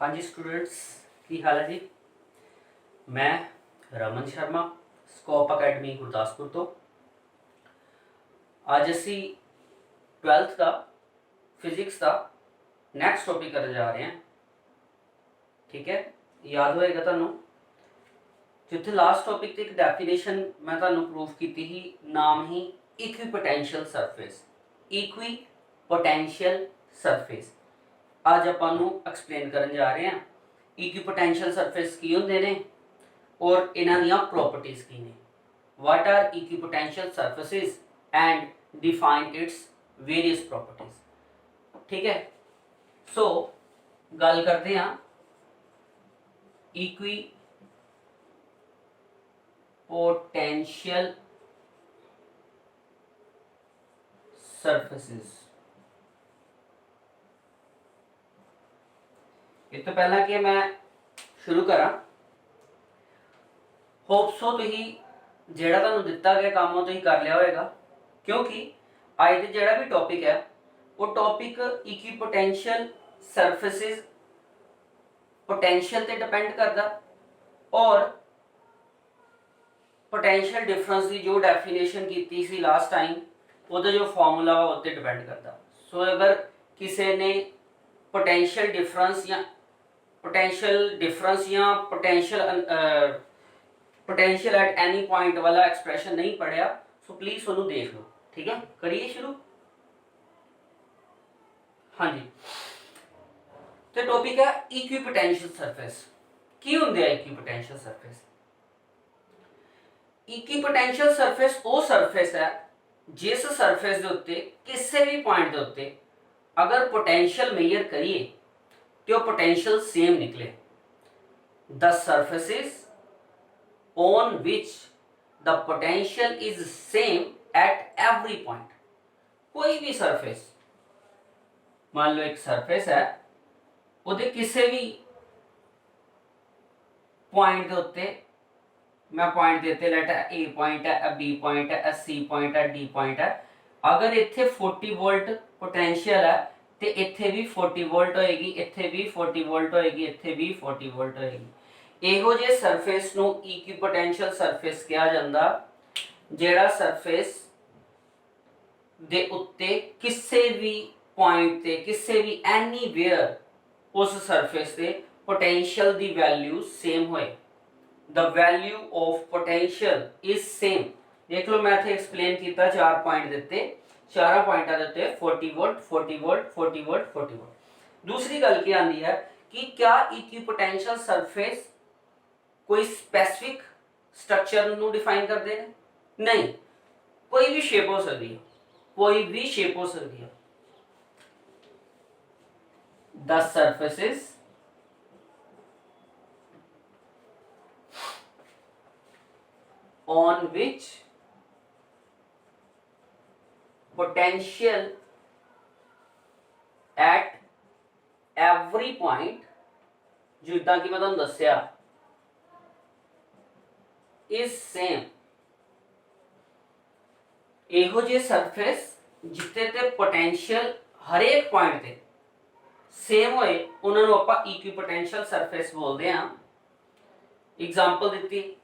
हाँ जी स्टूडेंट्स, की हाल है जी। मैं रमन शर्मा स्कोप अकैडमी गुरदासपुर तो ਅੱਜ ਅਸੀਂ 12th ਦਾ ਫਿਜ਼ਿਕਸ ਦਾ ਨੈਕਸਟ ਟੌਪਿਕ ਕਰਨ ਜਾ ਰਹੇ ਹਾਂ। ਠੀਕ ਹੈ, ਯਾਦ ਹੋਏਗਾ ਤੁਹਾਨੂੰ ਜਿੱਥੇ ਲਾਸਟ ਟੌਪਿਕ ਤੇ ਇੱਕ ਡੈਫੀਨੇਸ਼ਨ ਮੈਂ ਤੁਹਾਨੂੰ ਪ੍ਰੂਫ ਕੀਤੀ ਸੀ, ਨਾਮ ਹੀ ਇਕੁਈਪੋਟੈਂਸ਼ੀਅਲ ਸਰਫੇਸ। ਇਕੁਈਪੋਟੈਂਸ਼ੀਅਲ ਸਰਫੇਸ ਅੱਜ ਆਪਾਂ ਨੂੰ ਐਕਸਪਲੇਨ ਕਰਨ ਜਾ ਰਹੇ ਹਾਂ। ਇਕੁਈਪੋਟੈਂਸ਼ੀਅਲ ਸਰਫੇਸ ਕੀ ਹੁੰਦੇ ਨੇ और इन्हां दियां प्रॉपर्टीज की ने। What are equipotential surfaces and define its various properties. ठीक है, सो गल करते हैं इक्विपोटेंशियल सर्फेसिस। इस तो पहला कि मैं शुरू करा, होप सो तुसीं जिहड़ा तुहानूं दिता गया काम तुसीं कर लिया होएगा, क्योंकि अज दे जिहड़ा भी टॉपिक है वो टॉपिक इक्विपोटेंशियल सर्फेसिस पोटेंशियल ते डिपेंड करदा और पोटेंशियल डिफरेंस की जो डेफिनेशन की सी लास्ट टाइम वो जो फॉर्मूला वा उत्ते डिपेंड करदा। सो अगर किसी ने पोटेंशियल डिफरेंस या पोटेंशियल एट एनी पॉइंट वाला एक्सप्रेशन नहीं पढ़िया, सो प्लीज उन्होंने देख लो। ठीक है, करिए शुरू। हाँ जी, तो टॉपिक है इक्विपोटेंशियल सरफेस। की होंदे है इक्विपोटेंशियल सरफेस? इक्विपोटेंशियल सरफेस वो सरफेस है जिस सरफेस के उत्ते किसी भी पॉइंट के उत्ते अगर पोटेंशियल मेजर करिए तो पोटेंशियल सेम निकले। The surfaces on which the potential is same at every point। कोई भी सरफेस, मान लो एक सरफेस है, उहदे किसी भी पॉइंट के उत्ते, मैं पॉइंट देते लेट ए पॉइंट है, बी पॉइंट है, सी पॉइंट है, डी पॉइंट है। अगर इत्थे 40 वोल्ट पोटेंशियल है तो इत्थे भी 40 वोल्ट होएगी, इत्थे भी 40 वोल्ट होएगी, इत्थे भी 40 वोल्ट होएगी। ਇਹੋ ਜਿਹੇ ਸਰਫੇਸ ਨੂੰ ਇਕੁਈਪੋਟੈਂਸ਼ੀਅਲ ਸਰਫੇਸ ਕਿਹਾ ਜਾਂਦਾ, ਜਿਹੜਾ ਸਰਫੇਸ ਦੇ ਉੱਤੇ ਕਿਸੇ ਵੀ ਪੁਆਇੰਟ ਤੇ ਕਿਸੇ ਵੀ ਐਨੀਵੇਅਰ ਉਸ ਸਰਫੇਸ ਤੇ ਪੋਟੈਂਸ਼ੀਅਲ ਦੀ ਵੈਲਿਊ ਸੇਮ ਹੋਏ। The value of potential is same. ਦੇਖ ਲਓ ਮੈਂ ਇੱਥੇ ਐਕਸਪਲੇਨ ਕੀਤਾ, 4 ਪੁਆਇੰਟ ਦਿੱਤੇ, ਚਾਰਾਂ ਪੁਆਇੰਟਾਂ ਦੇ ਉੱਤੇ 40 ਵੋਲਟ 40 ਵੋਲਟ 40 ਵੋਲਟ 40 ਵੋਲਟ। दूसरी गल क्या आती है कि क्या इक्विपोटेंशियल सरफेस कोई स्पेसिफिक स्ट्रक्चर नु डिफाइन करते हैं? नहीं, कोई भी शेप हो सकती है, कोई भी शेप हो सकती है। The surfaces on which potential at every point, जिदा कि मैं तुहानू दस्सिया, is same। ਇਹੋ ਜਿਹੇ ਸਰਫੇਸ ਜਿੱਤੇ ਤੇ ਪੋਟੈਂਸ਼ੀਅਲ ਹਰੇਕ ਪੁਆਇੰਟ ਤੇ ਸੇਮ ਹੋਏ ਉਹਨਾਂ ਨੂੰ ਆਪਾਂ ਇਕੁਈਪੋਟੈਂਸ਼ੀਅਲ ਸਰਫੇਸ ਬੋਲਦੇ ਹਾਂ। एग्जांपल ਦਿੱਤੀ,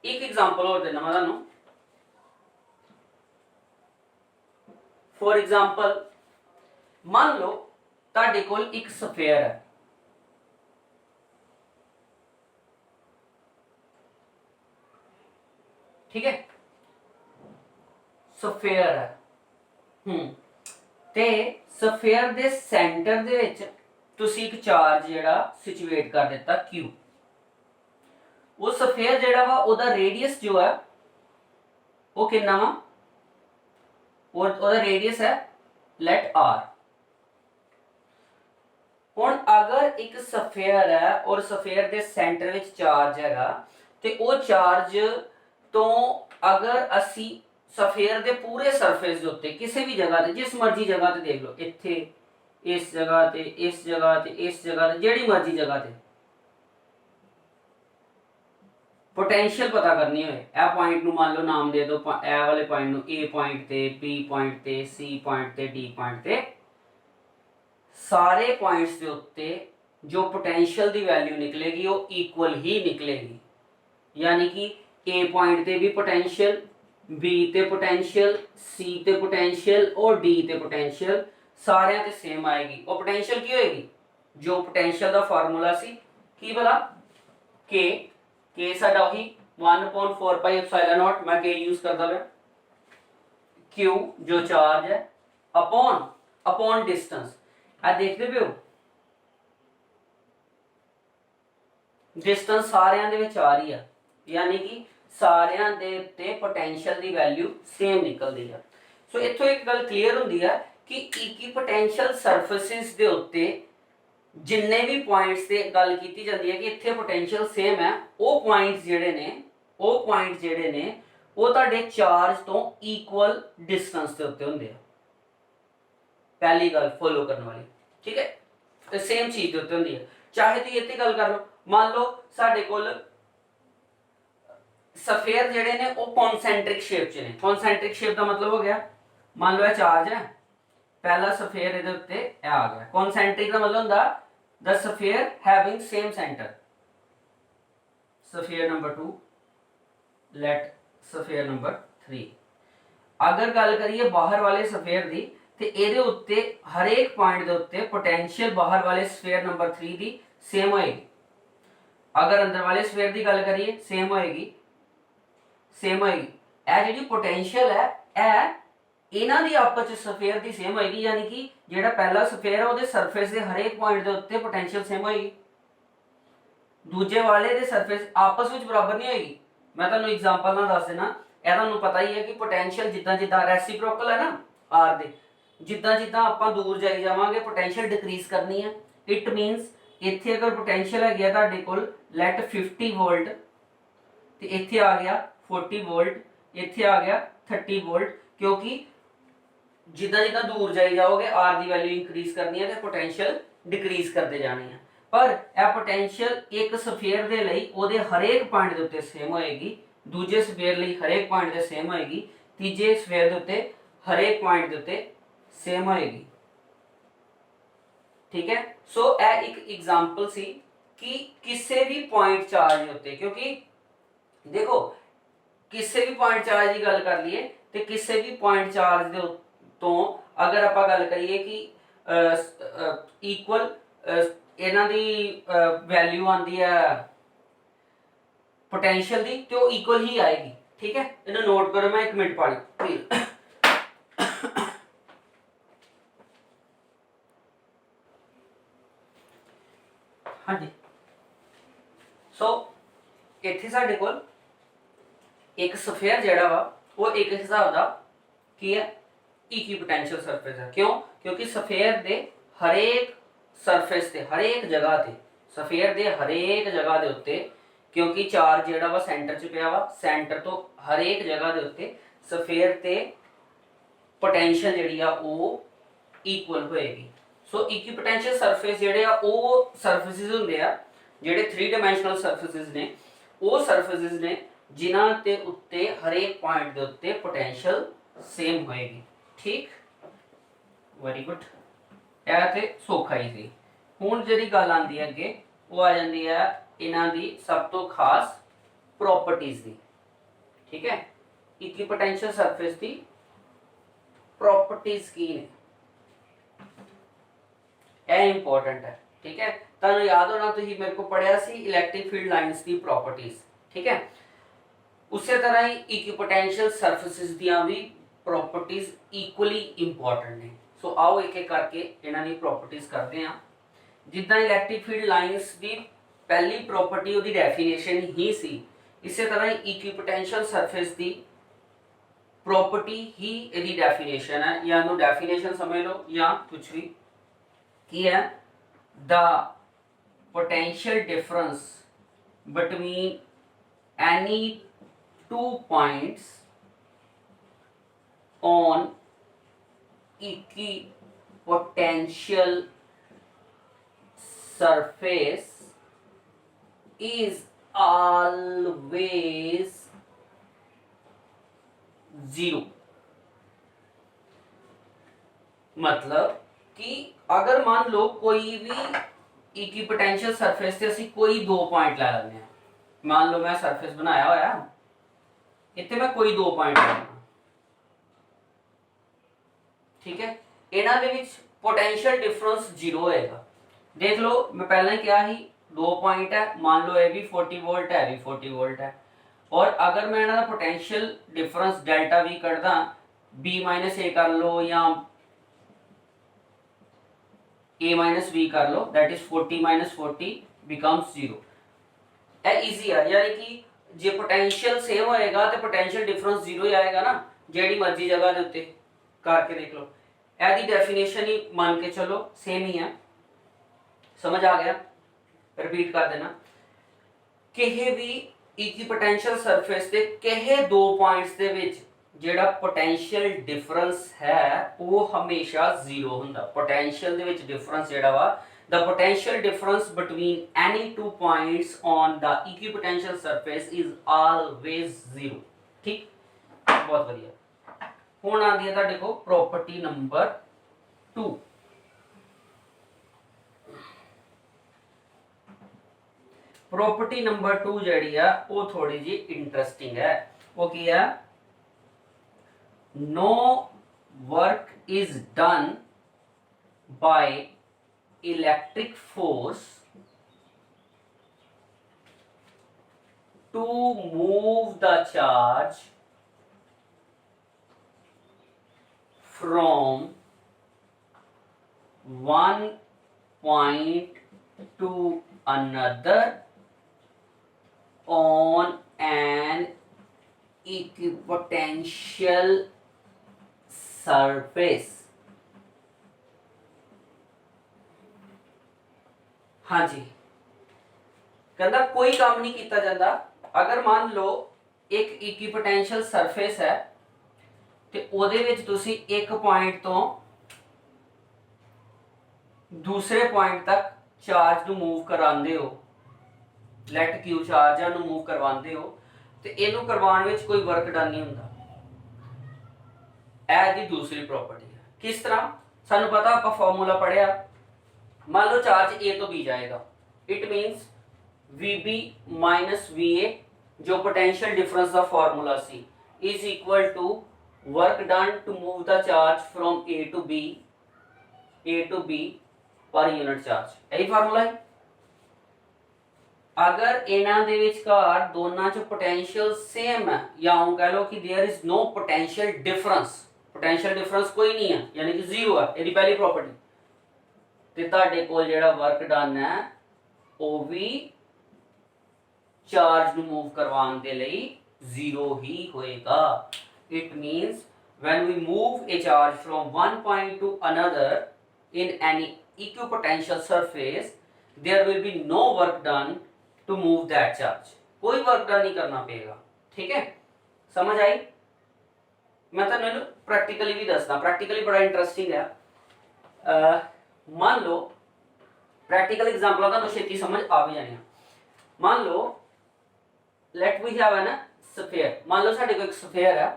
ਇੱਕ एग्जांपल ਹੋਰ ਦੇਣਾ ਮੈਂ ਤੁਹਾਨੂੰ। फॉर एग्जांपल मान लो ਤੁਹਾਡੇ ਕੋਲ ਇੱਕ ਸਫੇਅਰ ਹੈ, ठीक है, ਸਫੇਅਰ ਹੈ ਤੇ ਸਫੇਅਰ ਦੇ ਸੈਂਟਰ ਦੇ ਵਿੱਚ ਤੁਸੀਂ ਇੱਕ ਚਾਰਜ ਜਿਹੜਾ ਸਿਚੁਏਟ ਕਰ ਦਿੱਤਾ Q। ਉਹ ਸਫੇਅਰ ਜਿਹੜਾ ਵਾ ਉਹਦਾ ਰੇਡੀਅਸ ਜੋ ਹੈ ਉਹ ਕਿੰਨਾ ਵਾ, ਉਹਦਾ ਰੇਡੀਅਸ ਹੈ ਲੈਟ R। ਹੁਣ ਅਗਰ ਇੱਕ ਸਫੇਅਰ ਹੈ ਔਰ ਸਫੇਅਰ ਦੇ ਸੈਂਟਰ ਵਿੱਚ ਚਾਰਜ ਹੈਗਾ ਤੇ ਉਹ ਚਾਰਜ तो अगर असी सफेयर दे पूरे सरफेस दे उत्ते किसी भी जगह ते, जिस मर्जी जगह ते देख लो, इत्थे इस जगह ते, इस जगह ते, इस जगह ते, जेड़ी मर्जी जगह ते पोटेंशियल पता करनी होए, ए पॉइंट नु मान लो नाम दे दो, ए वाले पॉइंट नु ए पॉइंट ते, बी पॉइंट ते, सी पॉइंट ते, डी पॉइंट ते, सारे पॉइंट्स दे उत्ते जो पोटेंशियल की वैल्यू निकलेगी वो इक्वल ही निकलेगी। यानी कि ए पॉइंट ते भी पोटेंशियल, बी ते पोटेंशियल, सी ते पोटेंशियल और डी ते पोटेंशियल सारे ते सेम आएगी। और पोटेंशियल की होएगी जो पोटेंशियल का फार्मूला सी की भला के साडा वही 1/4 पाई एप्सिलॉन नॉट, मैं के यूज करता मैं, क्यू जो चार्ज है अपॉन अपॉन डिस्टेंस। आ देखते पे हो डिस्टेंस सारिਆਂ ਦੇ ਵਿੱਚ ਆ ਰਹੀ ਆ, यानी कि ਸਾਰਿਆਂ ਦੇ ਉੱਤੇ पोटेंशियल ਦੀ वैल्यू सेम निकलती है। सो इत्थों एक गल क्लीयर होंदी है कि इक्विपोटेंशियल सरफेसिस ਦੇ ਉੱਤੇ जिन्ने भी पॉइंट्स ते गल की जाती है कि इत्थे पोटेंशियल सेम है, वो पॉइंट्स जिहड़े ने वो तुहाडे चार्ज तो इक्वल डिस्टेंस के उत्ते हुंदे आ। पहली गल फॉलो करने वाली, ठीक है, तो सेम चीज के उत्ते हुंदी है। चाहे तुसीं इत्थे गल कर लो, मान लो साडे कोल सफेयर जिहड़े ने वो कॉन्सेंट्रिक शेप च ने। कॉन्सेंट्रिक शेप का मतलब हो गया, मान लो ये चार्ज है, पहला सफेयर इहदे उत्ते आ गया। कॉन्सेंट्रिक का मतलब हुंदा the sphere having same centre. Sphere number 2, let sphere number 3। अगर गल करिए बाहर वाले सफेयर की, तो ਇਹਦੇ ਉੱਤੇ हर एक पॉइंट ਦੇ ਉੱਤੇ पोटेंशियल बाहर वाले सफेयर नंबर 3 ਦੀ सेम होएगी। अगर अंदर वाले सफेयर की गल करिए सेम होएगी। ਇਹ ਜਿਹੜੀ पोटेंशियल है ਇਹਨਾਂ ਦੀ आपस ਵਿੱਚ सफेयर ਦੀ सेम होएगी, यानी कि ਜਿਹੜਾ पहला सफेयर है ਉਹਦੇ ਸਰਫੇਸ ਦੇ हर एक पॉइंट ਦੇ ਉੱਤੇ पोटेंशियल सेम होएगी। दूजे वाले ਦੇ ਸਰਫੇਸ आपस ਵਿੱਚ बराबर नहीं होएगी। मैं ਤੁਹਾਨੂੰ एग्जांपल ਨਾਲ ਦੱਸ ਦੇਣਾ, ਇਹ ਤੁਹਾਨੂੰ ਪਤਾ ਹੀ ਹੈ कि पोटेंशियल ਜਿੱਦਾਂ ਜਿੱਦਾਂ ਰੈਸਿਪਰੋਕਲ है ना r ਦੇ, ਜਿੱਦਾਂ ਜਿੱਦਾਂ ਆਪਾਂ ਦੂਰ ਜਾਈ ਜਾਵਾਂਗੇ पोटेंशियल डिक्रीज करनी है। इट मीनस ਇੱਥੇ अगर पोटेंशियल है ਤੁਹਾਡੇ ਕੋਲ लेट 50 वोल्ट, ਤੇ ਇੱਥੇ ਆ ਗਿਆ 40 वोल्ट, ਇੱਥੇ ਆ ਗਿਆ 30 वोल्ट, क्योंकि जिदा जिदा दूर जाई जाओगे आर की वैल्यू इंक्रीज करनी है तो पोटेंशियल डिक्रीज करते जाने हैं। पर यह पोटेंशियल एक सफेयर दे लई ओदे हर एक पॉइंट दे उत्ते सेम होएगी, दूजे सफेयर लई हर एक पॉइंट दे सेम होएगी, तीजे सफेयर दे उत्ते हर एक पॉइंट दे उत्ते सेम होएगी। ठीक है, सो यह एक एग्जांपल सी कि किसी भी पॉइंट चार्ज होते, क्योंकि देखो किसी भी पॉइंट चार्ज की गल कर लिए तो किसी भी पॉइंट चार्ज दे तो अगर आप गल करिए कि इक्वल इन्हां दी वैल्यू आंदी है पोटेंशियल दी, तो इक्वल ही आएगी। ठीक है, इन्हें नोट करो, मैं 1 मिनट पानी हाँ जी। सो इत्थे साडे कोल एक सफेयर जिहड़ा वा वो एक हिसाब दा की है इक्विपोटेंशियल सरफेस है। क्यों? क्योंकि सफेयर दे हर एक सरफेस ते हर एक जगह ते सफेयर दे हर एक जगह दे उत्ते, क्योंकि चार्ज जिहड़ा वा सेंटर च पिया वा, सेंटर तो हर एक जगह दे उत्ते सफेयर ते पोटेंशियल जिहड़ी आ वो इक्वल होएगी। सो इक्विपोटेंशियल सरफेस जिहड़े आ वो सरफेसिस हुंदे आ जिहड़े 3 डायमेंशनल सरफेसिस ने, वो सरफेसिस ने जिन्हां ते उत्ते हर एक पॉइंट दे उत्ते पोटेंशियल सेम होएगी। ठीक, वेरी गुड, यह ते सौखा ही सी। हुण जिहड़ी गल आंदी है अगे वो आ जांदी है इन्हां दी सब तो खास प्रॉपर्टीज दी। ठीक है, इक्विपोटेंशियल सरफेस दी प्रॉपर्टीज की ने, यह इंपॉर्टेंट है। ठीक है, तुहानूं याद होना तुसीं मेरे को पढ़िया सी इलेक्ट्रिक फील्ड लाइन्स दी प्रॉपर्टीज। ठीक है, उसी तरह ही इक्विपोटेंशियल सरफेसिस दियां भी प्रॉपर्टीज इक्वली इंपॉर्टेंट ने। सो आओ एक एक करके इन्हां दी प्रॉपर्टीज करते हैं। जिद्दां इलेक्ट्रिक फील्ड लाइन्स दी पहली प्रॉपर्टी उहदी डेफिनेशन ही सी, इसी तरह ही इक्विपोटेंशियल सरफेस दी प्रॉपर्टी ही इहदी डेफिनेशन है, या इहनूं डेफिनेशन समझ लो या कुछ भी की है। The potential difference between any 2 points on equipotential surface is always 0। मतलब कि अगर मान लो कोई भी इक्विपोटेंशियल सरफेस से ਅਸੀਂ कोई दो पॉइंट ला ਲੈਂਦੇ ਹਾਂ। मान लो मैं सरफेस बनाया होया, ਇੱਥੇ मैं कोई दो पॉइंट ला ਲੈਣਾ, ठीक है। ਇਹਨਾਂ ਦੇ ਵਿੱਚ पोटेंशियल डिफरेंस 0 होएगा। देख लो मैं पहले क्या ही दो पॉइंट है, मान लो ये भी 40 वोल्ट है, भी 40 वोल्ट है, और अगर मैं इन्हों का पोटेंशियल डिफरेंस डेल्टा वी कढ़दा, बी माइनस ए कर लो या ए माइनस वी कर लो, दैट इज 40 माइनस 40 बिकम्स 0। ए इजी है, यानी कि जे पोटेंशियल सेम होएगा तो पोटेंशियल डिफरेंस 0 ही आएगा ना, जेडी मर्जी जगह के उत्ते करके देख लो। एदी डेफिनेशन ही मान के चलो सेम ही है, समझ आ गया। रिपीट कर देना, किसी भी इक्विपोटेंशियल सरफेस के किसी दो पॉइंट्स दे विच जेड़ा पोटेंशियल डिफरेंस है वो हमेशा 0 हुंदा। पोटेंशियल दे विच डिफरेंस जेड़ा वा, the potential difference between any two points on the equipotential surface is always 0। ठीक, बहुत बढ़िया। हुण आंदी है तुहाडे कोल प्रॉपर्टी नंबर 2। प्रॉपर्टी नंबर 2 जड़ी है वो थोड़ी जी इंटरेस्टिंग है। वो की है, no work is done by electric force to move the charge from one point to another on an equipotential surface। हाँ जी, कहता कोई काम नहीं किया जाता। अगर मान लो एक इक्विपोटेंशियल सरफेस है ते ओदे विच तुसी एक पॉइंट तो दूसरे पॉइंट तक चार्ज नू मूव करांदे हो, लेट क्यू चार्ज नू मूव करवांदे हो, ते इनू करवाउण विच कोई वर्क डन नहीं हुंदा। ए दी दूसरी प्रॉपर्टी है। किस तरह? सानू पता, आपां फार्मूला पढ़िया, मान लो चार्ज ए तो बी जाएगा, it means VB minus VA जो पोटेंशियल डिफरेंस का formula C is equal to work done to move the charge from A to B per unit charge. यही फार्मूला है। अगर इन्हां दे विचकार दोनों च पोटेंशियल सेम है, या ऊं कह लो कि there is no potential difference, potential difference कोई नहीं है यानी कि 0 है, यदि पहली प्रॉपर्टी, ते तुहाडे कोल जेड़ा वर्क डन है वो भी चार्ज नू मूव करवाने दे लई 0 ही होएगा। It means when we move a charge from one point to another in any equipotential surface, there will be no work done to move that charge। कोई वर्क डन नहीं करना पड़ेगा। ठीक है, समझ आई? मैं तो मैंने प्रैक्टिकली भी दसदा, प्रैक्टिकली बड़ा इंटरेस्टिंग है। मान लो प्रैक्टिकल एग्जांपल का तो छेती समझ आ भी जानी। मान लो let we have an sphere, मान लो साडे कोल एक स्फीयर है,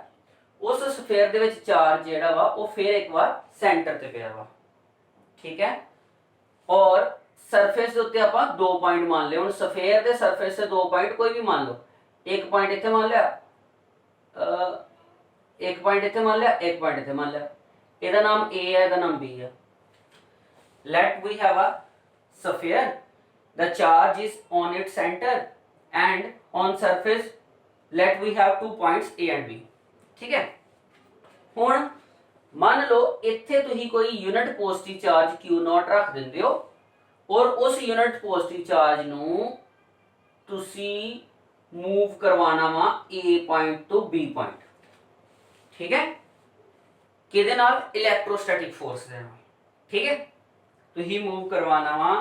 उस स्फीयर दे विच चार्ज जेड़ा वा वो फिर एक बार सेंटर ते पिया वा। ठीक है, और सरफेस दे उत्ते आपां दो पॉइंट मान ले। हुण स्फीयर दे सरफेस से दो पॉइंट कोई भी मान लो, एक पॉइंट इत्थे मान लिया, एक पॉइंट इत्थे मान लिया, एक पॉइंट इत्थे मान लिया, इहदा नाम A है, इहदा नाम B है। Let we have a sphere, the charge is on its centre and on surface let we have two points A and B। ठीक है, हुण मान लो इत्थे तुसीं कोई यूनिट पॉजिटिव चार्ज Q0 रख दिंदे हो और उस यूनिट पॉजिटिव चार्ज नू तुसीं मूव करवाना वा A पॉइंट तो B पॉइंट। ठीक है, किहदे नाल? इलैक्ट्रोस्टैटिक फोर्स दे नाल। ठीक है, तुसीं मूव करवाना वा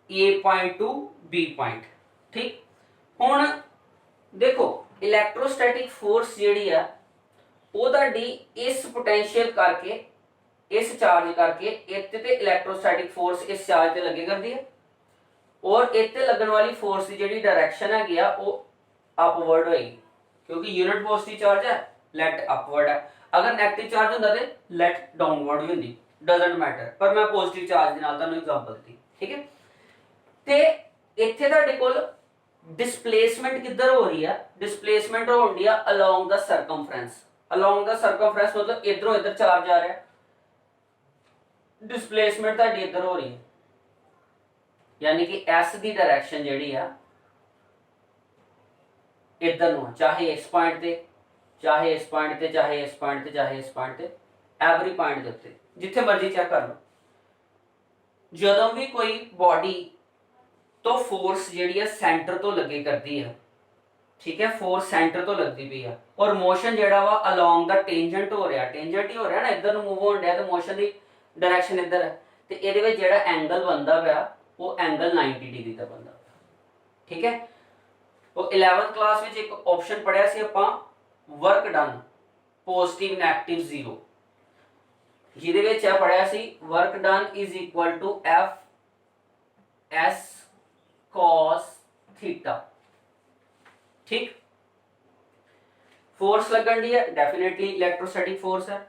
A point two B point. ठीक, हुण देखो इलैक्ट्रोस्टैटिक फोर्स जिहड़ी है वो तुहाडी इस पोटेंशियल करके, इस चार्ज करके इत्ते ते इलैक्ट्रोस्टैटिक फोर्स इस चार्ज ते लगे करदी है, और इत्ते लगन वाली फोर्स की जिहड़ी डायरेक्शन है गया वो अपवर्ड होएगी, क्योंकि यूनिट पॉजिटिव चार्ज है, लेट अपवर्ड है। अगर नेगेटिव चार्ज हुंदा ते लेट डाउनवर्ड ही हुंदी, डजंट मैटर। पर मैं पॉजिटिव चार्ज दे नाल तुहानू एग्जांपल दी। ठीक है। ते इत्थे तुहाडे कोल डिस्प्लेसमेंट किधर हो रही है, डिस्प्लेसमेंट हो रही है along the circumference. Along the circumference मतलब इधरों इधर चार्ज आ रहा है, डिस्प्लेसमेंट तुहाडी इधर हो रही है, यानी कि एस की डायरेक्शन जिहड़ी है इधर नु, चाहे इस पॉइंट ते, चाहे इस पॉइंट ते, चाहे इस पॉइंट ते, चाहे इस पॉइंट ते, एवरी पॉइंट दे उत्ते जिथे मर्जी चेक कर लो। जदों भी कोई बॉडी तो फोर्स जिहड़ी है सेंटर तो लगे करती है, ठीक है, फोर्स सेंटर तो लगती पई है, और मोशन जिहड़ा वा अलोंग द टेंजेंट हो रहा, टेंजेंट ही हो रहा ना, इधर नु मूव होण डया ते मोशन दी डायरेक्शन इधर है, ते इहदे विच जिहड़ा एंगल बनदा पिया वो एंगल 90 डिग्री दा बनदा पिया, ठीक है। तो 11th क्लास में एक ऑप्शन पढ़िया सी आपां work done positive negative zero, जिहदे विच आ पढ़िया सी work done is equal to F S cos theta, ठीक। फोर्स लगन दी है, डेफिनेटली इलेक्ट्रोस्टैटिक फोर्स है,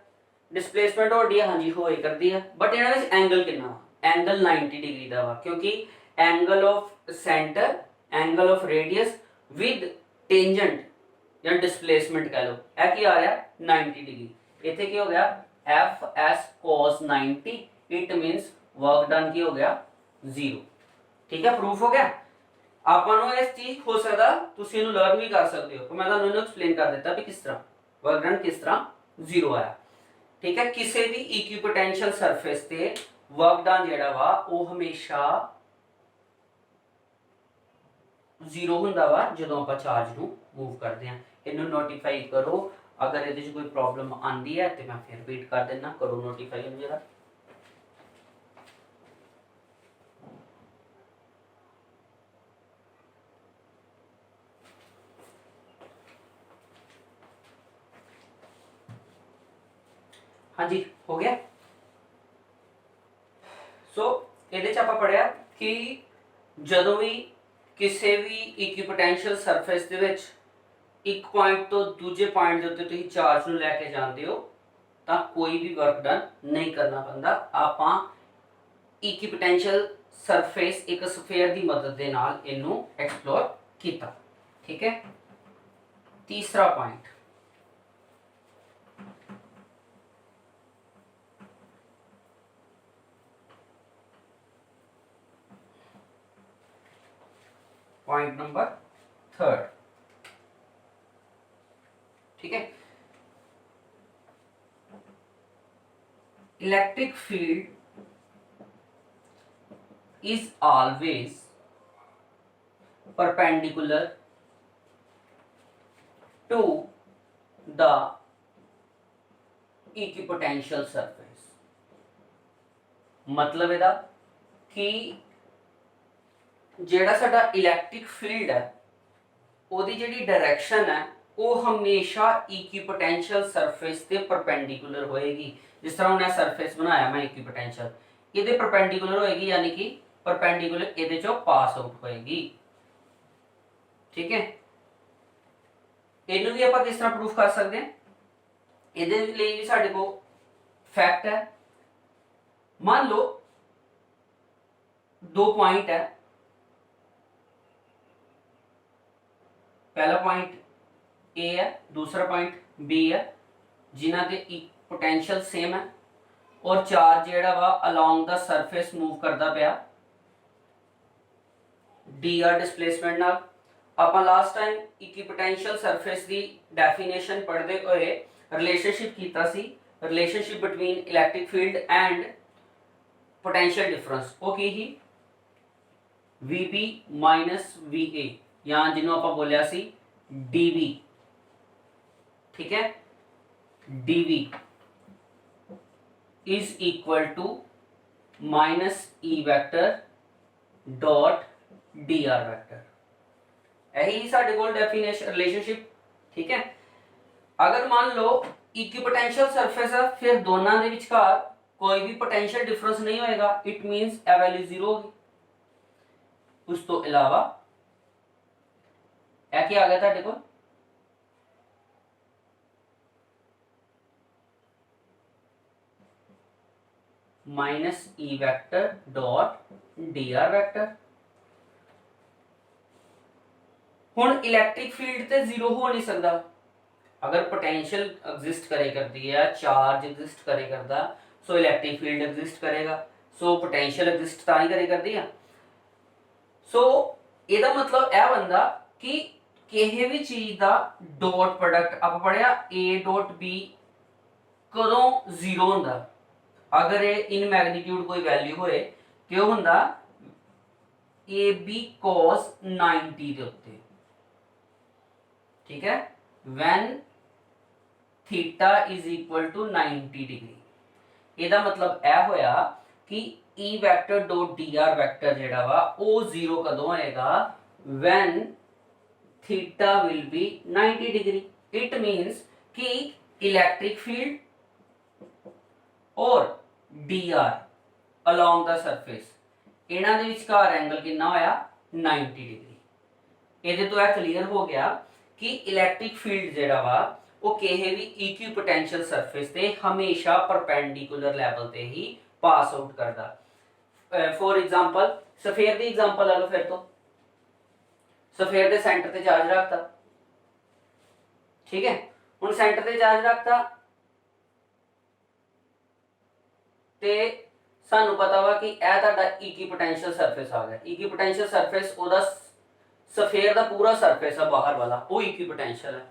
डिस्प्लेसमेंट हो रही है, हाँ जी हो करती है, बट इन्हां विच एंगल कितना वा, एंगल 90 डिग्री दा वा, क्योंकि angle of centre, angle of radius with tangent या डिस्प्लेसमेंट कह लो, यह की आ रहा 90 डिग्री, इथे की हो गया F S cos 90, it means work done की हो गया जीरो, ठीक है। प्रूफ हो गया। ਆਪਾਂ ਨੂੰ ਇਸ ਚੀਜ਼ ਹੋ ਸਕਦਾ ਤੁਸੀਂ ਇਹਨੂੰ ਲਰਨ ਵੀ ਕਰ ਸਕਦੇ ਹੋ, ਮੈਂ ਤੁਹਾਨੂੰ ਇਹਨੂੰ ਐਕਸਪਲੇਨ ਕਰ ਦਿੱਤਾ ਵੀ ਕਿਸ ਤਰ੍ਹਾਂ ਵਰਕ ਡਨ ਕਿਸ ਤਰ੍ਹਾਂ ਜ਼ੀਰੋ ਆਇਆ, ਠੀਕ ਹੈ। ਕਿਸੇ ਵੀ ਇਕੁਈਪੋਟੈਂਸ਼ੀਅਲ ਸਰਫੇਸ ਤੇ ਵਰਕ ਡਨ ਜਿਹੜਾ ਵਾ ਉਹ ਹਮੇਸ਼ਾ ਜ਼ੀਰੋ ਹੁੰਦਾ ਵਾ ਜਦੋਂ ਆਪਾਂ ਚਾਰਜ ਨੂੰ ਮੂਵ ਕਰਦੇ ਹਾਂ। ਇਹਨੂੰ ਨੋਟੀਫਾਈ ਕਰੋ, ਅਗਰ ਇਹਦੇ 'ਚ ਕੋਈ ਪ੍ਰੋਬਲਮ ਆਂਦੀ ਹੈ ਤੇ ਮੈਂ ਫਿਰ ਰਿਪੀਟ ਕਰ ਦਿੰਦਾ, ਕਰੋ ਨੋਟੀਫਾਈ ਇਹਨੂੰ ਜਰਾ। हाँ जी हो गया। सो ਇਹਦੇ ਚ ਆਪਾਂ ਪੜਿਆ ਕਿ ਜਦੋਂ ਵੀ ਕਿਸੇ ਵੀ ਇਕੁਈਪੋਟੈਂਸ਼ੀਅਲ ਸਰਫੇਸ ਦੇ ਵਿੱਚ ਇੱਕ ਪੁਆਇੰਟ ਤੋਂ ਦੂਜੇ ਪੁਆਇੰਟ ਦੇ ਉੱਤੇ ਤੁਸੀਂ ਚਾਰਜ ਨੂੰ ਲੈ ਕੇ ਜਾਂਦੇ ਹੋ ਤਾਂ ਕੋਈ ਵੀ ਵਰਕ ਡਨ ਨਹੀਂ ਕਰਨਾ ਪੈਂਦਾ। ਆਪਾਂ ਇਕੁਈਪੋਟੈਂਸ਼ੀਅਲ ਸਰਫੇਸ ਇੱਕ ਸਫੇਅਰ ਦੀ ਮਦਦ ਦੇ ਨਾਲ ਇਹਨੂੰ ਐਕਸਪਲੋਰ ਕੀਤਾ, ਠੀਕ ਹੈ। ਤੀਸਰਾ ਪੁਆਇੰਟ पॉइंट नंबर थर्ड, ठीक है। Electric field is always perpendicular to the equipotential surface. मतलब ਇਹਦਾ कि ਜਿਹੜਾ ਸਾਡਾ ਇਲੈਕਟ੍ਰਿਕ ਫੀਲਡ ਹੈ ਉਹਦੀ ਜਿਹੜੀ ਡਾਇਰੈਕਸ਼ਨ ਹੈ ਉਹ ਹਮੇਸ਼ਾ ਇਕੁਈਪੋਟੈਂਸ਼ੀਅਲ ਸਰਫੇਸ ਤੇ ਪਰਪੈਂਡੀਕੂਲਰ ਹੋਏਗੀ। ਜਿਸ ਤਰ੍ਹਾਂ ਹੁਣ ਇਹ ਸਰਫੇਸ ਬਣਾਇਆ ਮੈਂ ਇਕੁਈਪੋਟੈਂਸ਼ੀਅਲ, ਇਹਦੇ ਪਰਪੈਂਡੀਕੂਲਰ ਹੋਏਗੀ, यानी कि ਪਰਪੈਂਡੀਕੂਲਰ ਇਹਦੇ ਚੋਂ ਪਾਸ ਆਊਟ ਹੋਏਗੀ, ਠੀਕ ਹੈ। ਇਹਨੂੰ ਵੀ ਆਪਾਂ ਕਿਸ ਤਰ੍ਹਾਂ ਪ੍ਰੂਫ ਕਰ ਸਕਦੇ ਹਾਂ, ਇਹਦੇ ਲਈ ਵੀ ਸਾਡੇ ਕੋਲ ਫੈਕਟ ਹੈ। मान लो दो पॉइंट है, पहला पॉइंट ए है, दूसरा पॉइंट बी है, जिन्हां दे पोटेंशियल सेम है और चार्ज जिहड़ा वा अलोंग द सरफेस मूव करदा पिया डी आर डिस्प्लेसमेंट नाल। आपां लास्ट टाइम इक्विपोटेंशियल सरफेस दी डेफिनेशन पढ़दे होए रिलेशनशिप कीता सी, relationship between electric field and potential difference. वो की ही VB माइनस VA, यहां जिन्हों आप बोलिया सी DV, ठीक है। DV is equal to minus E vector dot DR vector, यही साडे कोल डेफिनेशन रिलेशनशिप, ठीक है। अगर मान लो इक्विपोटेंशियल सरफेस है फिर दोनों के विचकार कोई भी पोटेंशियल डिफरेंस नहीं होएगा, इट मींस ए वैल्यू जीरो होगी। उस तो इलावा क्या आ गया था देखो, minus E vector dot D R vector. हुण इलैक्ट्रिक फील्ड ते जीरो हो नहीं सकता, अगर पोटेंशियल एग्जिस्ट करे करती है, चार्ज एग्जिस्ट करे करता, सो इलैक्ट्रिक फील्ड एग्जिस्ट करेगा, सो पोटेंशियल एग्जिस्ट तां ही करे करती है। सो ਇਹਦਾ मतलब यह बनता कि किसी भी चीज का डॉट प्रोडक्ट आप पढ़िया ए डॉट बी कदों जीरो होंदा, अगर ये इन मैग्नीट्यूड कोई वैल्यू होए तो होंदा ए बी cos 90 के उत्ते, ठीक है, when theta is equal to 90 degree. ਇਹਦਾ मतलब यह होया कि E vector dot D R vector जेड़ा वा वो जीरो कदों होएगा, when theta will be 90 degree. It means कि इलेक्ट्रिक फील्ड और D R along the surface इन्हां दे विचकार एंगल कितना होया 90 डिग्री। ਇਹਦੇ ਤੋਂ ਇਹ क्लियर हो गया कि इलैक्ट्रिक फील्ड जेड़ा वा वो किसी भी इक्विपोटेंशियल सरफेस ते हमेशा परपेंडिकुलर लेवल ते ही पास आउट करदा। For example sphere the example ले लो, फिर तो सफेयर दे सेंटर ते चार्ज रखता, ठीक है, हुण सेंटर ते चार्ज रखता ते सानू पता वा कि यह तुहाडा इक्विपोटेंशियल सरफेस आ गया। इक्विपोटेंशियल सरफेस ओदा सफेयर दा पूरा सरफेस है बाहर वाला, वो इक्विपोटेंशियल है।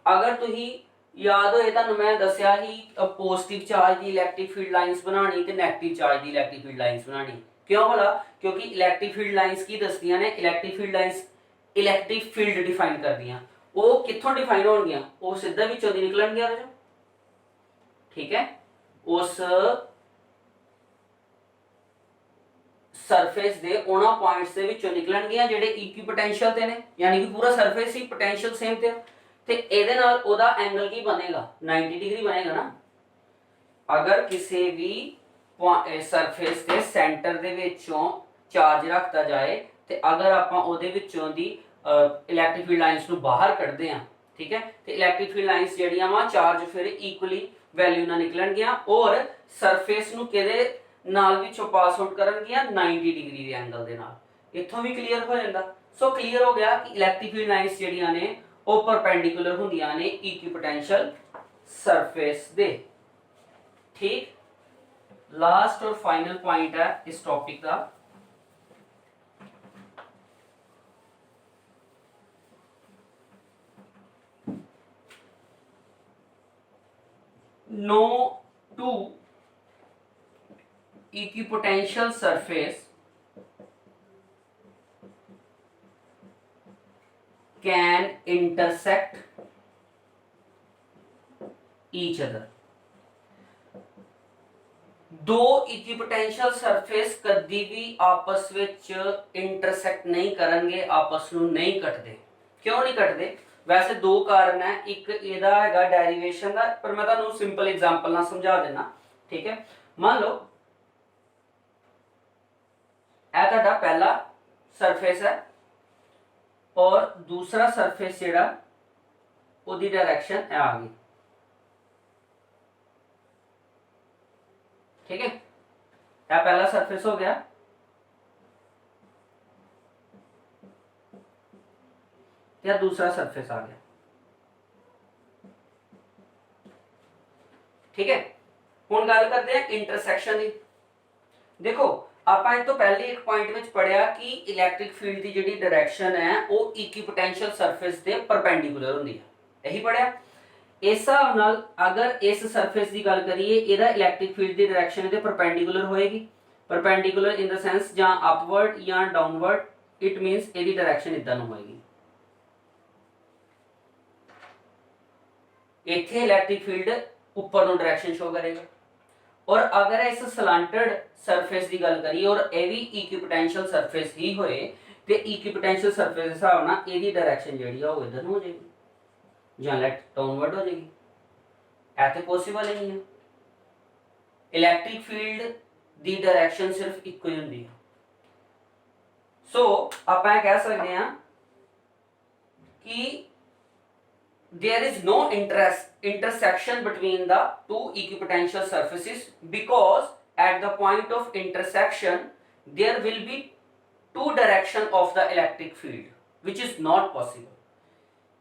अगर तुही याद होए तानू मैं दस्या ही पॉजिटिव चार्ज दी इलैक्ट्रिक फील्ड लाइंस बनानी ते नेगेटिव चार्ज दी इलैक्ट्रिक फील्ड लाइंस बनानी, क्यों भला? क्योंकि इलैक्ट्रिक फील्ड लाइंस की दसदियां ने, electric field lines electric field define करदियां। वो कित्थों डिफाइन होणगियां? वो सीधा विचों दी निकलणगियां, ठीक है, उस सरफेस दे उन्हां पॉइंट्स दे विचों निकलणगियां जेडे इक्विपोटेंशियल ते ने, यानी कि पूरा सरफेस ही पोटेंशियल सेम ते ते ਇਹਦੇ ਨਾਲ ਉਹਦਾ एंगल की बनेगा 90 डिग्री बनेगा ना। अगर किसी भी सरफेस के सेंटर ਦੇ ਵਿੱਚੋਂ ਚਾਰਜ ਰੱਖਤਾ ਜਾਏ ਤੇ ਅਗਰ ਆਪਾਂ ਉਹਦੇ ਵਿੱਚੋਂ ਦੀ ਇਲੈਕਟ੍ਰਿਕ ਫੀਲਡ ਲਾਈਨਸ ਨੂੰ ਬਾਹਰ ਕੱਢਦੇ ਆ, ਠੀਕ ਹੈ, ਤੇ ਇਲੈਕਟ੍ਰਿਕ ਫੀਲਡ ਲਾਈਨਸ ਜਿਹੜੀਆਂ ਵਾ ਚਾਰਜ ਫਿਰ ਇਕੁਅਲੀ ਵੈਲਿਊ ਨਾਲ ਨਿਕਲਣਗੀਆਂ ਔਰ ਸਰਫੇਸ ਨੂੰ ਕਿਹਦੇ ਨਾਲ ਵਿੱਚੋਂ ਪਾਸ ਆਊਟ ਕਰਨਗੀਆਂ 90 डिग्री ਦੇ ਐਂਗਲ ਦੇ ਨਾਲ। ਇੱਥੋਂ ਵੀ ਕਲੀਅਰ ਹੋ ਜਾਂਦਾ। ਸੋ ਕਲੀਅਰ ਹੋ ਗਿਆ ਕਿ ਇਲੈਕਟ੍ਰਿਕ ਫੀਲਡ ਲਾਈਨਸ ਜਿਹੜੀਆਂ ਨੇ ਉਹ परपेंडिकुलर ਹੁੰਦੀਆਂ ਨੇ इक्विपोटेंशियल सरफेस दे, ठीक। लास्ट और फाइनल पॉइंट है इस टॉपिक का, no two equipotential surface can intersect each other। दो इक्विपोटेंशियल सरफेस कभी भी आपस विच इंटरसेक्ट नहीं करनगे, आपस नूं नहीं कटदे। क्यों नहीं कटदे? वैसे दो कारण है, एक इहदा हैगा डेरिवेशन दा, पर मैं तुहानूं सिंपल एग्जांपल नाल समझा देना, ठीक है। मान लो यह तुहाडा पहला सरफेस है और दूसरा सरफेस जेड़ा उदी डायरेक्शन है आ गई, ठीक है। यह पहला सरफेस हो गया, या दूसरा सरफेस आ गया, ठीक है। हुण गल करते हैं इंटरसेक्शन की। देखो ਆਪਾਂ ਇਹ ਤੋਂ ਪਹਿਲੇ ਇੱਕ ਪੁਆਇੰਟ ਵਿੱਚ ਪੜਿਆ ਕਿ ਇਲੈਕਟ੍ਰਿਕ ਫੀਲਡ ਦੀ ਜਿਹੜੀ ਡਾਇਰੈਕਸ਼ਨ ਹੈ ਉਹ ਇਕੁਇਪੋਟੈਂਸ਼ੀਅਲ ਸਰਫੇਸ ਦੇ ਪਰਪੈਂਡੀਕੂਲਰ ਹੁੰਦੀ ਹੈ, ਇਹੀ ਪੜਿਆ। ਇਸ ਹਿਸਾਬ ਨਾਲ ਅਗਰ ਇਸ ਸਰਫੇਸ ਦੀ ਗੱਲ ਕਰੀਏ, ਇਹਦਾ ਇਲੈਕਟ੍ਰਿਕ ਫੀਲਡ ਦੀ ਡਾਇਰੈਕਸ਼ਨ ਇਹਦੇ ਪਰਪੈਂਡੀਕੂਲਰ ਹੋਏਗੀ, ਪਰਪੈਂਡੀਕੂਲਰ ਇਨ ਦਾ ਸੈਂਸ ਜਾਂ ਅਪਵਰਡ ਜਾਂ ਡਾਊਨਵਰਡ। ਇਟ ਮੀਨਸ ਇਹਦੀ ਡਾਇਰੈਕਸ਼ਨ ਇਦਾਂ ਨੂੰ ਹੋਏਗੀ। ਇੱਥੇ ਇਲੈਕਟ੍ਰਿਕ ਫੀਲਡ ਉੱਪਰ ਨੂੰ ਡਾਇਰੈਕਸ਼ਨ ਸ਼ੋ ਕਰੇਗਾ, और अगर इस सलांटेड सरफेस की गल करिए और यह भी इक्विपोटेंशियल सरफेस ही होए तो इक्विपोटेंशियल सरफेस के हिसाब नाल इहदी डायरेक्शन जिहड़ी आ इधर हो जाएगी या लेफ्ट डाउनवर्ड हो जाएगी। ऐ ते पॉसिबल ही नहीं है। इलैक्ट्रिक फील्ड की डायरेक्शन सिर्फ इक्को ही हुंदी है। सो आपां कह सकते हैं कि there is no intersection between the two equipotential surfaces because at the point of intersection there will be two direction of the electric field which is not possible।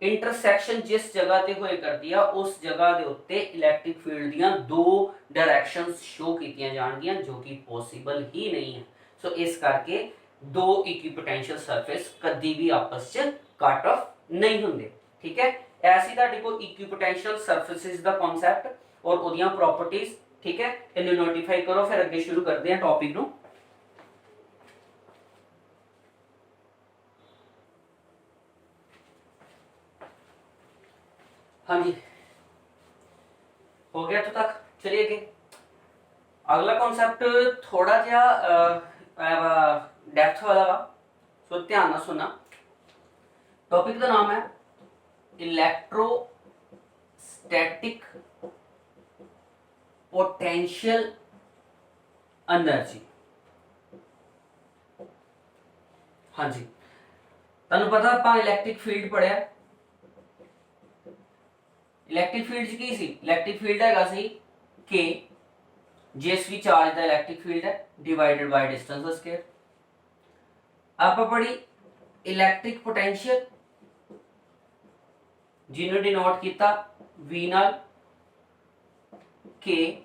Intersection जिस जगह ते होए करदी आ उस जगह दे उत्ते इलैक्ट्रिक फील्ड दियां दो डायरैक्शंस शो कीतियां जाणगियां जो कि पॉसिबल ही नहीं है। सो इस करके दो इक्विपोटेंशियल सरफेस कदी भी आपस च कट ऑफ नहीं हुंदे। ठीक है, ऐसी तुहाडे कोल इक्विपोटेंशियल सरफेसिस दा कांसैप्ट और ओदियां प्रॉपर्टीज। ठीक है, इन्हें नोटिफाई करो फिर अगे शुरू करते हैं टॉपिक नू। हाँ जी, हो गया तो तक। चलिए आगे अगला कॉन्सेप्ट थोड़ा जिहा डेप्थ वाला वा, सो ध्यान ना सुनना। टॉपिक का नाम है इलेक्ट्रोस्टैटिक पोटेंशियल एनर्जी। हाँ जी, तुहानू पता आपां इलैक्ट्रिक फील्ड पढ़िया। इलैक्ट्रिक फील्ड की सी, इलैक्ट्रिक फील्ड हैगा सी के जिस भी चार्ज दा इलैक्ट्रिक फील्ड है डिवाइडेड बाय डिस्टेंस दा स्क्वायर। आप पढ़ी इलैक्ट्रिक पोटेंशियल जिन्होंने डिनोट किया V नाल, के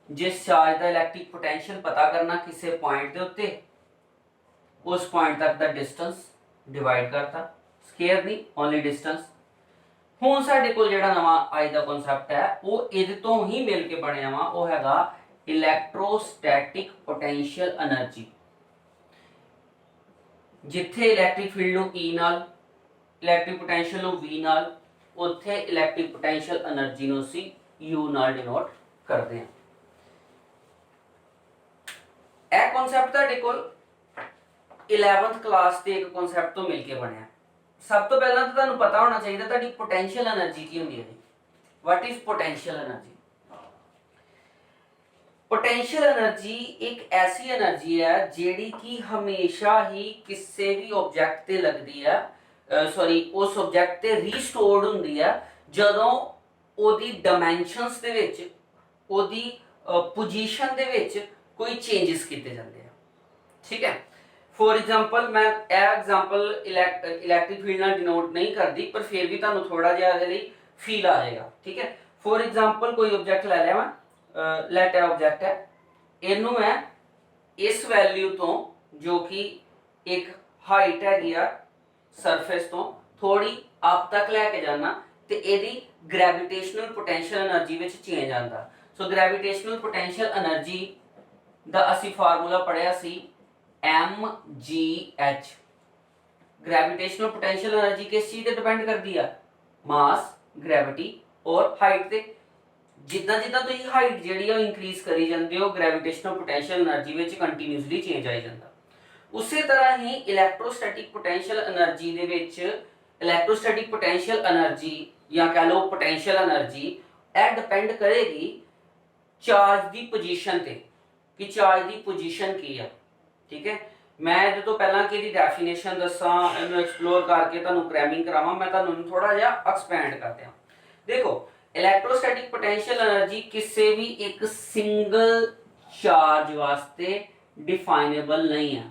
जिस चार्ज दा इलैक्ट्रिक पोटेंशियल पता करना किसी पॉइंट के उत्ते उस पॉइंट तक दा डिस्टेंस डिवाइड करता, स्क्वायर नहीं ओनली डिस्टेंस। हुण साडे कोल जिहड़ा नवां अज दा कांसैप्ट है वो इहदे तो ही मिल के बनिया वा, वो हैगा इलैक्ट्रोस्टैटिक पोटेंशियल एनर्जी। जिथे इलैक्ट्रिक फील्ड नूं E नाल, इलैक्ट्रिक पोटेंशियल नूं V नाल, उत्थे इलैक्ट्रिक पोटेंशियल एनर्जी नूं असीं U नाल डिनोट करदे हां। यह कांसैप्ट तुहाडे कोल 11th क्लास के एक कांसैप्ट तो मिल के बनिया। सब तो पहला तो तुहानू पता होना चाहिए तुहाडी पोटेंशियल एनर्जी की होंदी है। What is potential energy? Potential energy एक ऐसी एनर्जी है जिहड़ी कि हमेशा ही किसी भी ऑब्जेक्ट ते लगदी है, सॉरी उस ऑब्जेक्ट ते रीस्टोर्ड हुंदी है जदों ओदी डायमेंशनस दे विच, ओदी पोजीशन दे विच कोई चेंजेस कीते जांदे हैं। ठीक है, फॉर एग्जाम्पल मैं एग्जाम्पल इलैक्ट्रिक फील्ड नाल डिनोट नहीं करती पर फिर भी तुहानू थोड़ा जिहा फील आ जाएगा। ठीक है, फॉर एग्जाम्पल कोई ऑब्जेक्ट ले लिया मैं, लेट ऑब्जेक्ट है, इनू मैं इस वैल्यू तो जो कि एक हाइट हैगी आ सरफेस तो थोड़ी अप तक लैके जाना तो यदि gravitational potential energy which change आंदा। सो ग्रेविटेशनल पोटेंशियल एनर्जी दा असी फार्मूला पढ़िया सी mgh। ग्रेविटेशनल पोटेंशियल एनर्जी किस चीज पे डिपेंड करती है? मास, ग्रेविटी और हाइट ते। जिद्दां जिद्दां तुसीं हाइट जिहड़ी है इंक्रीज करी जांदे हो ग्रेविटेशनल पोटेंशियल एनर्जी विच कंटीन्यूअसली चेंज आई जांदा। उसी तरह ही इलैक्ट्रोस्टैटिक पोटेंशियल एनर्जी दे विच इलैक्ट्रोस्टैटिक पोटेंशियल एनर्जी या कह लो पोटेंशियल एनर्जी यह डिपेंड करेगी चार्ज की पोजीशन ते कि चार्ज की पोजीशन की है। ठीक है, मैं ये तो पहला कि डेफिनेशन दसा इन्हू एक्सप्लोर करके तुहानू क्रैमिंग करावां, मैं तुहानू थोड़ा जिहा एक्सपैंड कर दियां। देखो इलैक्ट्रोस्टैटिक पोटेंशियल एनर्जी किसी भी एक सिंगल चार्ज वास्ते डिफाइनेबल नहीं है।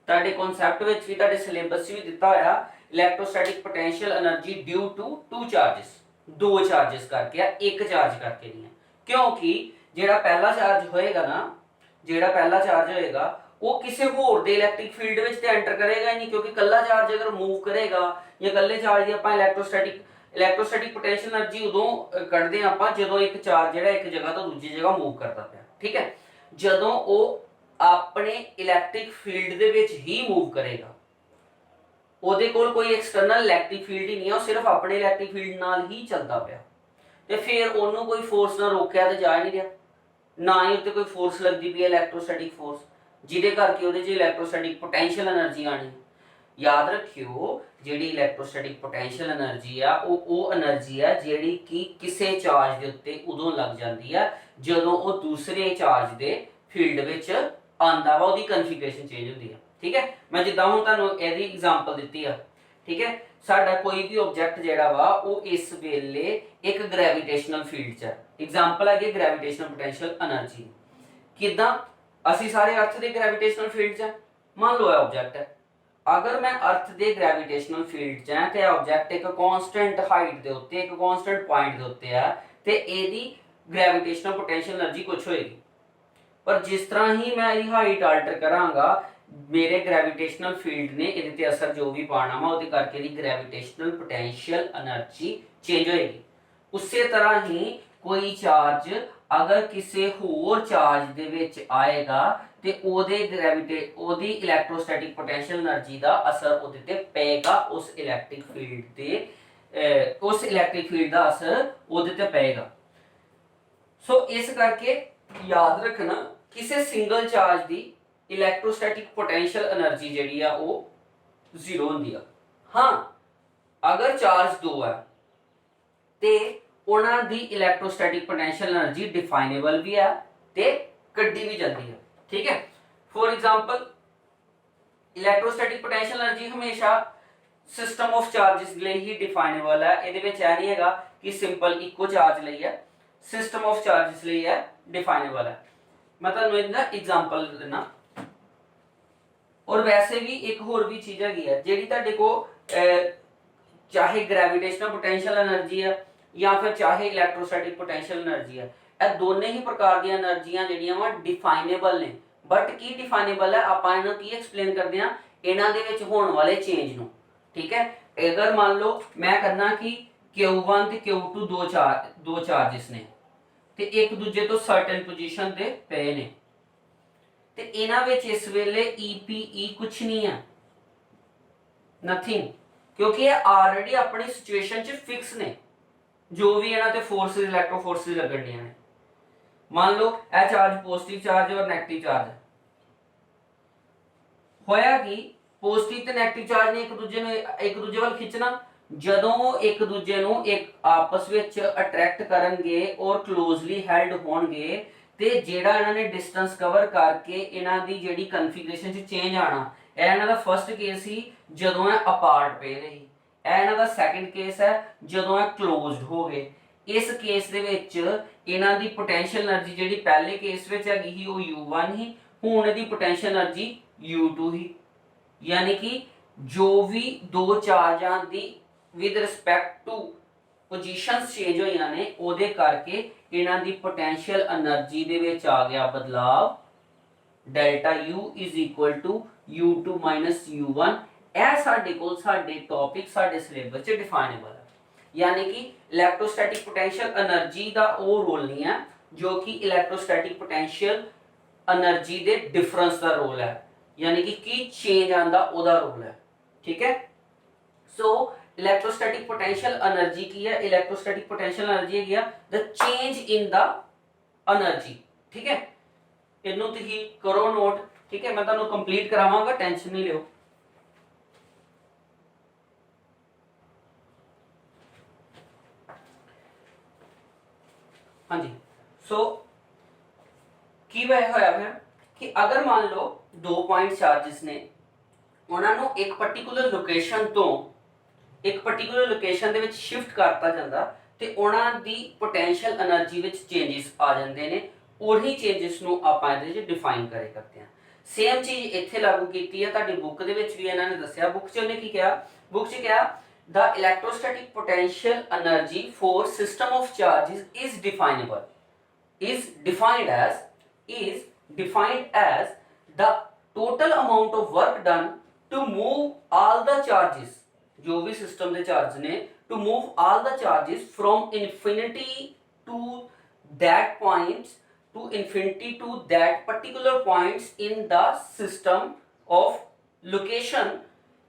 तुहाडे कॉन्सैप्ट विच भी तुहाडे सिलेबस भी दिता होया electrostatic potential energy due to two charges, दो चार्जेस करके एक चार्ज करके नहीं है। क्योंकि जिहड़ा पहला चार्ज होएगा ना, जिहड़ा पहला चार्ज होएगा वो किसी होर दे इलैक्ट्रिक फील्ड विच ते एंटर करेगा ही नहीं, क्योंकि कल्ला चार्ज अगर मूव करेगा या कल्ले चार्ज दी आपां इलैक्ट्रोस्टैटिक पोटेंशियल एनर्जी उदों कढदे आपां जदों एक चार्ज जिहड़ा एक जगह तो दूजी जगह मूव करदा पिया। ठीक है, जदों वो अपने इलैक्ट्रिक फील्ड दे विच ही मूव करेगा, ਉਹਦੇ ਕੋਲ ਕੋਈ एक्सटर्नल इलैक्ट्रिक फील्ड ही नहीं है, वो सिर्फ अपने इलैक्ट्रिक फील्ड नाल ही चलता पिया ते फिर ਉਹਨੂੰ कोई फोर्स ना रोकिया तो जा नहीं रहा, ना ही उत्ते कोई फोर्स लगती पई इलैक्ट्रोस्टैटिक फोर्स जिहदे करके ਉਹਦੇ 'ਚ इलैक्ट्रोस्टैटिक पोटेंशियल एनर्जी आनी। याद रखियो जिहड़ी इलैक्ट्रोस्टैटिक पोटेंशियल एनर्जी आ वो एनर्जी है जिहड़ी कि किसी चार्ज दे उत्ते उदों लग जाती है जदों वो दूसरे चार्ज दे फील्ड विच आंदा वा, ਉਹਦੀ कन्फिगरेशन चेंज होती है। ठीक है, मैं जिद्दां हुण तुहानूं इहदी एग्जांपल दित्ती है। ठीक है, साडा कोई भी ऑब्जेक्ट जिहड़ा वा वो इस वेले एक ग्रेविटेशनल फील्ड च है। एग्जांपल है कि ग्रेविटेशनल पोटेंशियल एनर्जी किदां ਅਸੀਂ ਸਾਰੇ अर्थ ਦੇ ਗ੍ਰੈਵਿਟੇਸ਼ਨਲ ਫੀਲਡ 'ਚ ਮੰਨ ਲਓ ਇਹ ਆਬਜੈਕਟ ਹੈ अगर मैं अर्थ के ग्रेविटेशनल फील्ड च है तो ऑब्जेक्ट एक कांस्टेंट हाइट के उत्ते एक कांस्टेंट पॉइंट के उत्ते है तो एदी ग्रेविटेशनल पोटेंशियल एनर्जी कुछ होएगी पर जिस तरह ही मैं ये हाइट अल्टर करांगा मेरे ग्रेविटेशनल फील्ड ने इहदे ते असर जो भी पाना वा उहदे करके the gravitational potential energy change होएगी उसी तरह ही कोई चार्ज अगर किसी होर चार्ज दे विच आएगा ਤੇ ਉਹਦੇ ਉਹਦੀ ਇਲੈਕਟ੍ਰੋਸਟੈਟਿਕ ਪੋਟੈਂਸ਼ੀਅਲ એનર્ਜੀ ਦਾ ਅਸਰ ਉਹਦੇ ਤੇ ਪਏਗਾ ਉਸ ਇਲੈਕਟ੍ਰਿਕ ਫੀਲਡ ਦਾ ਅਸਰ ਉਹਦੇ ਤੇ ਪਏਗਾ ਸੋ ਇਸ ਕਰਕੇ ਯਾਦ ਰੱਖਣਾ ਕਿਸੇ ਸਿੰਗਲ ਚਾਰਜ ਦੀ ਇਲੈਕਟ੍ਰੋਸਟੈਟਿਕ ਪੋਟੈਂਸ਼ੀਅਲ એનર્ਜੀ ਜਿਹੜੀ ਆ ਉਹ ਜ਼ੀਰੋ ਹੁੰਦੀ ਆ ਹਾਂ ਅਗਰ ਚਾਰਜ ਦੋ ਹੈ ਤੇ ਉਹਨਾਂ ਦੀ ਇਲੈਕਟ੍ਰੋਸਟੈਟਿਕ ਪੋਟੈਂਸ਼ੀਅਲ એનર્ਜੀ ਡਿਫਾਈਨੇਬਲ ਵੀ ਆ ਤੇ ਕੱਢੀ ਵੀ ਜਾਂਦੀ ਹੈ ठीक है for example electrostatic potential energy हमेशा सिस्टम ऑफ चार्जेस लिए ही डिफाइनेबल है ਇਹਦੇ ਵਿੱਚ ਇਹ ਨਹੀਂ ਹੈਗਾ ਕਿ ਸਿੰਪਲ ਇੱਕੋ ਚਾਰਜ ਲਈ ਹੈ ਸਿਸਟਮ ਆਫ ਚਾਰजेस ਲਈ ਹੈ डिफाइनेबल है मैं ਤੁਹਾਨੂੰ ਇਹਦਾ ਐਗਜ਼ਾਮਪਲ ਦੇਣਾ और वैसे भी एक होर भी चीज हैगी है ਜਿਹੜੀ ਤੁਹਾਡੇ ਕੋ चाहे ग्रेविटेशनल पोटेंशियल एनर्जी है या फिर चाहे इलेक्ट्रोस्टैटिक पोटेंशियल एनर्जी है ਇਹ ਦੋਨੇ ਹੀ ਪ੍ਰਕਾਰ ਦੀਆਂ એનર્ਜੀਆਂ ਜਿਹੜੀਆਂ ਵਾ ਡਿਫਾਈਨੇਬਲ ਨੇ ਬਟ ਕੀ ਡਿਫਾਈਨੇਬਲ ਹੈ ਆਪਾਂ ਇਹਨੂੰ ਕੀ ਐਕਸਪਲੇਨ ਕਰਦੇ ਆ ਇਹਨਾਂ ਦੇ ਵਿੱਚ ਹੋਣ ਵਾਲੇ ਚੇਂਜ ਨੂੰ ਠੀਕ ਹੈ ਅਗਰ ਮੰਨ ਲਓ ਮੈਂ ਕਰਨਾ ਕਿ Q1 ਤੇ Q2 ਦੋ ਚਾਰजेस ਨੇ ਤੇ ਇੱਕ ਦੂਜੇ ਤੋਂ ਸਰਟਨ ਪੋਜੀਸ਼ਨ ਤੇ ਪਏ ਨੇ ਤੇ ਇਹਨਾਂ ਵਿੱਚ ਇਸ ਵੇਲੇ EPE ਕੁਝ ਨਹੀਂ ਹੈ ਨਥਿੰਗ ਕਿਉਂਕਿ ਇਹ ਆਲਰੇਡੀ ਆਪਣੀ ਸਿਚੁਏਸ਼ਨ 'ਚ ਫਿਕਸ ਨੇ ਜੋ ਵੀ ਇਹਨਾਂ ਤੇ ਫੋਰਸਿਸ ਇਲੈਕਟ੍ਰੋ ਫੋਰਸਿਸ ਲੱਗਣੀਆਂ ਨੇ मान लो यह चार्ज पॉजिटिव चार्ज और नेगेटिव चार्ज होया कि पॉजिटिव ते नेगेटिव चार्ज ने एक दूजे वाल खिंचना जदों एक दूजे नु एक आपस विच अट्रैक्ट करनगे और क्लोजली हेल्ड होणगे ते जेड़ा इन्हां ने डिस्टेंस कवर करके इन्हां दी जेड़ी कॉन्फ़िगरेशन च चेंज आना ए इन्हां दा फर्स्ट केस ही जदों ए अपार्ट पे रही ए इन्हां दा सेकंड केस है जदों ए क्लोज्ड हो गए इस केस दे विच इन्हां दी पोटेंशियल एनर्जी जेडी पहले केस विच हैगी ही वो U1 ही हुण दी पोटेंशियल एनर्जी U2 ही यानी कि जो भी दो चार्जां दी with respect to positions change होईयां ने ओदे करके इन्हां दी पोटेंशियल एनर्जी दे विच आ गया बदलाव delta U is equal to U2 minus U1 ਇਹ ਸਾਡੇ ਕੋਲ ਸਾਡੇ ਟੌਪਿਕ ਸਾਡੇ ਸਿਲੇਬਸ 'ਚ ਡਿਫਾਈਨੇਬਲ ਹੈ यानी कि इलेक्ट्रोस्टैटिक पोटेंशियल एनर्जी का वो रोल नहीं है जो कि इलेक्ट्रोस्टैटिक पोटेंशियल एनर्जी दे डिफरेंस का रोल है यानी कि चेंज आंदा ओदा रोल है ठीक है सो इलेक्ट्रोस्टैटिक पोटेंशियल एनर्जी की है इलेक्ट्रोस्टैटिक पोटेंशियल एनर्जी है the change in the energy ठीक है इन्हों तो ही करो नोट ठीक है मैं तुहानू कंप्लीट करावांगा टेंशन नहीं लियो हाँ जी सो की वह होया फिर कि अगर मान लो दो पॉइंट चार्जेस ने उन्होंने एक पर्टिकुलर लोकेशन तो एक पर्टिकुलर लोकेशन दे विच शिफ्ट करता जांदा ते उन्हां दी पोटेंशियल एनर्जी विच चेंजेस आ जांदे ने उही चेंजेस नू आपां इहदे विच डिफाइन करे करते हैं सेम चीज इत्थे लागू कीती है तुहाडी बुक दे विच भी इन्हां ने दस्सिया बुक च उन्हें की कहा बुक च कहा the electrostatic potential energy for system of charges is defined as the total amount of work done to move all the charges जो भी system दे charges ने to move all the charges from infinity to that points to infinity to that particular points in the system of location